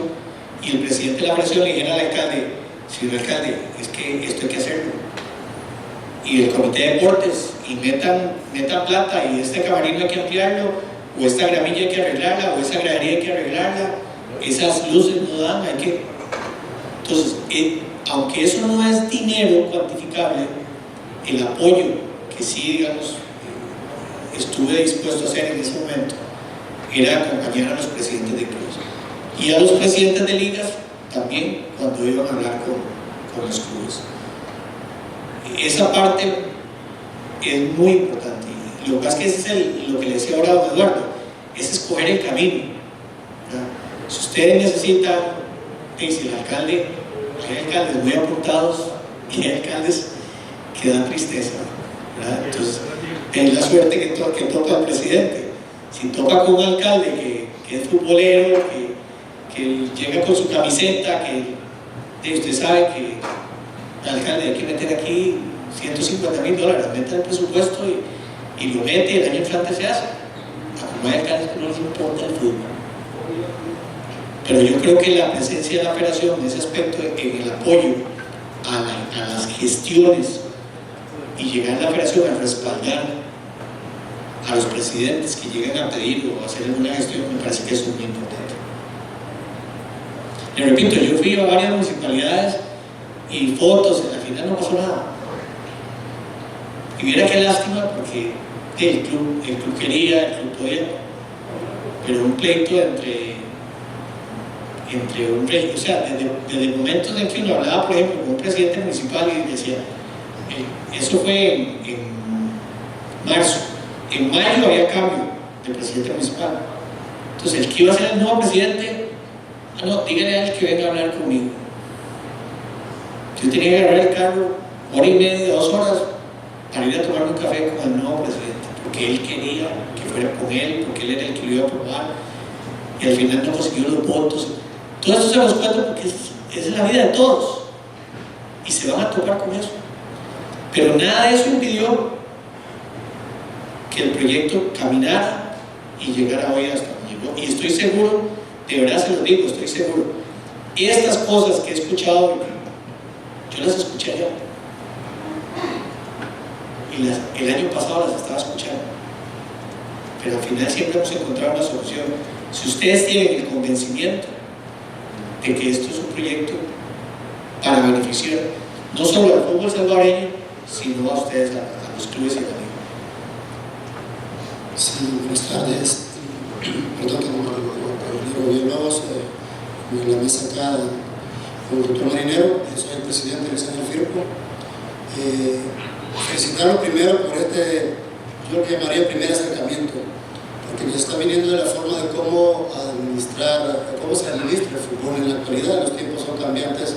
y el presidente de la federación le dijera al alcalde: señor alcalde, es que esto hay que hacerlo, y el comité de deportes, y metan plata, y este camarino hay que ampliarlo, o esta gramilla hay que arreglarla, o esa gradería hay que arreglarla, esas luces no dan, hay que... Entonces, aunque eso no es dinero cuantificable, el apoyo que sí, digamos, estuve dispuesto a hacer en ese momento era acompañar a los presidentes de clubes y a los presidentes de ligas también cuando iban a hablar con los clubes. Esa parte es muy importante. Lo que pasa es que ese es lo que le decía ahora a don Eduardo, es escoger el camino, ¿verdad? Si ustedes necesitan, si el alcalde, hay alcaldes muy apuntados y hay alcaldes que dan tristeza, ¿verdad? Entonces, ten la suerte que toca al presidente. Si toca con un alcalde que es futbolero, que llega con su camiseta, que usted sabe que el alcalde hay que meter aquí $150,000, mete el presupuesto y lo mete, y el año entrante se hace. A como hay alcaldes que no les importa el fútbol. Pero yo creo que la presencia de la federación en ese aspecto, en el apoyo a las gestiones, y llegar a la federación a respaldar a los presidentes que llegan a pedir o a hacer alguna gestión, me parece que eso es muy importante. Le repito, yo fui a varias municipalidades y fotos, al final no pasó nada. Y viera qué lástima, porque el club quería, el club podía, pero un pleito entre un rey, o sea, desde momentos en que uno hablaba, por ejemplo, con un presidente municipal y decía, eso fue en marzo, en mayo había cambio de presidente municipal, entonces el que iba a ser el nuevo presidente, no, dígale a él que venga a hablar conmigo. Yo tenía que agarrar el carro 1 hora y media, 2 horas para ir a tomar un café con el nuevo presidente, porque él quería que fuera con él, porque él era el que lo iba a aprobar, y al final no consiguió los votos. Todo esto se los cuento porque es la vida de todos y se van a topar con eso, pero nada de eso impidió que el proyecto caminara y llegara hoy hasta donde llegó. Y estoy seguro, de verdad se lo digo, estoy seguro, estas cosas que he escuchado, yo las escuché allá y el año pasado las estaba escuchando, pero al final siempre hemos encontrado una solución. Si ustedes tienen el convencimiento de que esto es un proyecto para beneficiar no solo al fútbol salvadoreño, sino a ustedes, a los clubes y a la liga. Sí, buenas tardes. Perdón que no Villalobos, en la mesa acá con el doctor Marinero, soy el presidente del Centro Firpo. Felicitarlo primero por yo lo que llamaría primer acercamiento, porque nos está viniendo de la forma de cómo se administra el fútbol en la actualidad. Los tiempos son cambiantes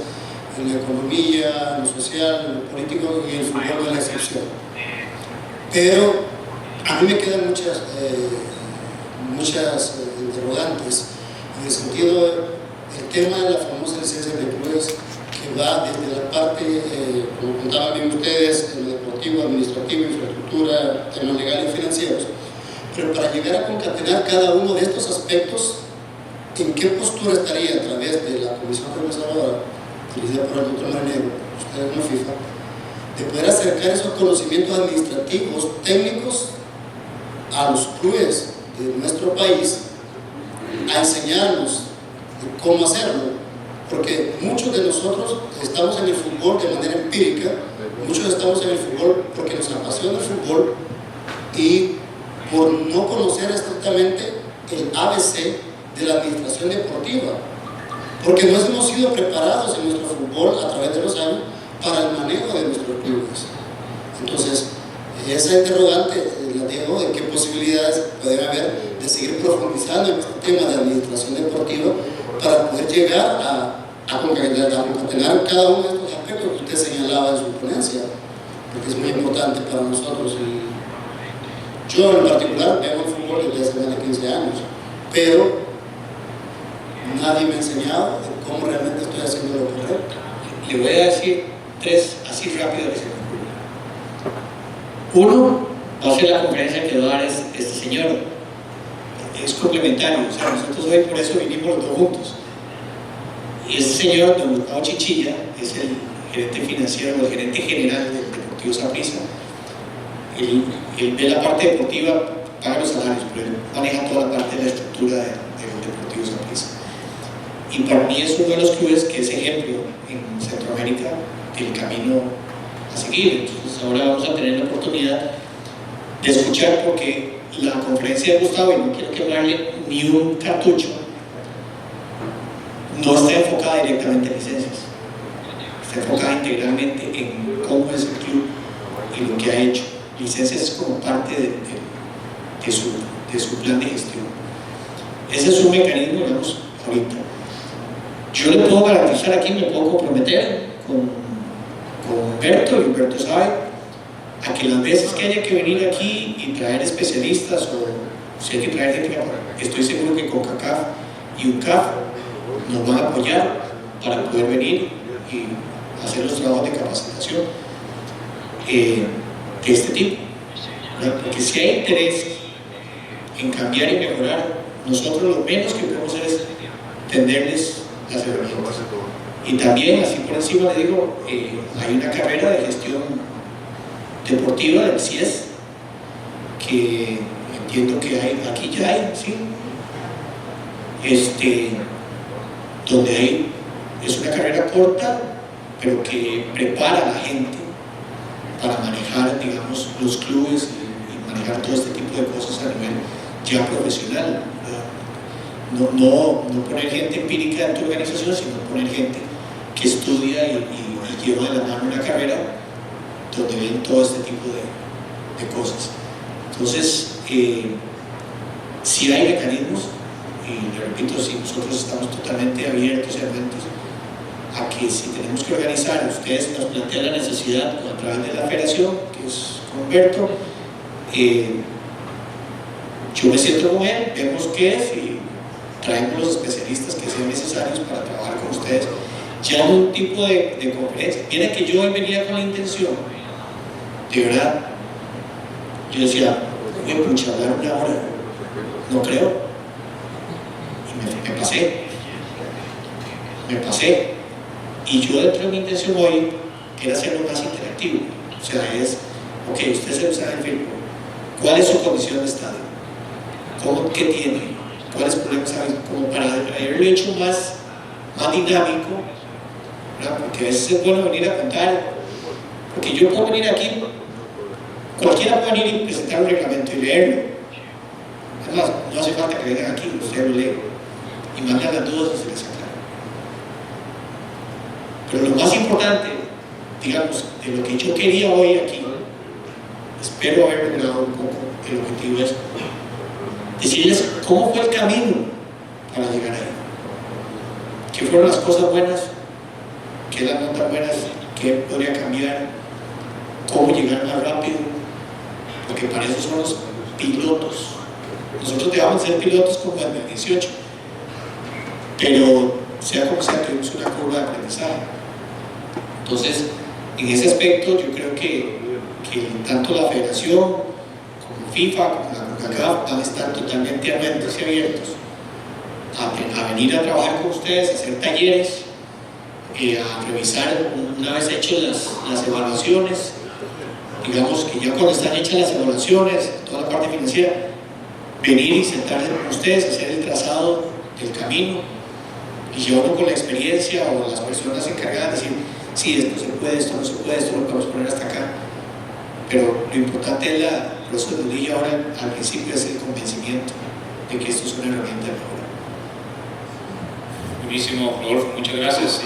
en la economía, en lo social, en lo político, y el fútbol no es la excepción. Pero a mí me quedan muchas interrogantes en el sentido del tema de la famosa licencia de clubes, que va desde la parte, como contaban bien ustedes, en lo deportivo, administrativo, infraestructura, temas legales y financieros. Pero para llegar a concatenar cada uno de estos aspectos, ¿en qué postura estaría a través de la Comisión Organizadora, dirigida por el doctor Marinero, ustedes como FIFA, de poder acercar esos conocimientos administrativos, técnicos, a los clubes de nuestro país, a enseñarnos cómo hacerlo? Porque muchos de nosotros estamos en el fútbol de manera empírica, muchos estamos en el fútbol porque nos apasiona el fútbol, y por no conocer estrictamente el ABC de la administración deportiva, porque no hemos sido preparados en nuestro fútbol a través de los años para el manejo de nuestros clubes. Entonces, esa interrogante la digo, de qué posibilidades pueden haber de seguir profundizando en este tema de administración deportiva para poder llegar a concatenar cada uno de estos aspectos que usted señalaba en su ponencia. porque es muy importante para nosotros. Y yo en particular veo el fútbol desde hace más de 15 años, pero nadie me ha enseñado cómo realmente estoy haciendo lo correcto. Le voy a decir tres así rápido que se me ocurren. Uno, va a ser la conferencia que va a dar este señor. Es complementario, o sea, nosotros hoy por eso vinimos los dos juntos. Y este señor, don Gustavo Chinchilla, es el gerente financiero, el gerente general del Deportivo Saprissa. Él ve la parte deportiva, paga los salarios, pero él maneja toda la parte de la estructura del Deportivo Saprissa. Y para mí es uno de los clubes que es ejemplo en Centroamérica del camino a seguir. Entonces ahora vamos a tener la oportunidad de escuchar, porque la conferencia de Gustavo, y no quiero quemarle ni un cartucho, no está enfocada directamente en licencias, está enfocada integralmente en cómo es el club y lo que ha hecho. Licencias es como parte de su plan de gestión. Ese es un mecanismo, digamos, ahorita. Yo le puedo garantizar aquí, me puedo comprometer con Humberto, y Humberto sabe, a que las veces que haya que venir aquí y traer especialistas, o si hay que traer gente, estoy seguro que CONCACAF y UNCAF nos van a apoyar para poder venir y hacer los trabajos de capacitación de este tipo, ¿verdad? Porque si hay interés en cambiar y mejorar, nosotros lo menos que podemos hacer es tenderles las herramientas. Y también, así por encima le digo, hay una carrera de gestión deportiva del CIES que entiendo que hay, aquí ya hay, ¿sí? Donde hay, es una carrera corta, pero que prepara a la gente para manejar, digamos, los clubes y manejar todo este tipo de cosas a nivel ya profesional, ¿verdad? No poner gente empírica en tu organización, sino poner gente que estudia y lleva de la mano una carrera donde ven todo este tipo de cosas. Entonces, sí hay mecanismos, y le repito, sí, nosotros estamos totalmente abiertos y atentos a que si tenemos que organizar, ustedes nos plantean la necesidad a través de la federación, que es con Humberto, yo me siento con él, vemos qué es y traemos los especialistas que sean necesarios para trabajar con ustedes ya en un tipo de conferencia. Mira que yo hoy venía con la intención, de verdad, yo decía, voy a pucha, hablar una hora, no creo, y me pasé, y yo dentro de mi intención hoy era hacerlo más interactivo, o sea, es, ok, usted se usa el film, ¿cuál es su condición de estado? ¿Qué tiene? ¿Cuáles problemas hay? Como para haberlo hecho más dinámico, ¿verdad? Porque a veces es bueno venir a contar, porque yo puedo venir aquí, cualquiera puede venir y presentar un reglamento y leerlo. Además, no hace falta que vengan aquí, usted lo lee y mandan las dudas y se les aclara. Pero lo más importante, digamos, de lo que yo quería hoy aquí, espero haber logrado un poco el objetivo es decirles cómo fue el camino para llegar ahí, qué fueron las cosas buenas, qué las no tan buenas, qué podría cambiar, cómo llegar más rápido, porque para eso son los pilotos. Nosotros dejamos de ser pilotos como en el 18, pero sea como sea, tenemos una curva de aprendizaje. Entonces, en ese aspecto, yo creo que tanto la federación como FIFA, como la CONCACAF van a estar totalmente atentos y abiertos a venir a trabajar con ustedes, a hacer talleres, a revisar una vez hechas las evaluaciones, digamos que ya cuando están hechas las evaluaciones, toda la parte financiera, venir y sentarse con ustedes, hacer el trazado del camino y llevarlo con la experiencia o las personas encargadas, decir, sí, esto se puede, esto no se puede, esto lo podemos poner hasta acá. Pero lo importante es por eso lo dije ahora al principio, es el convencimiento de que esto es una herramienta de mejora. Buenísimo, Rodolfo, muchas gracias.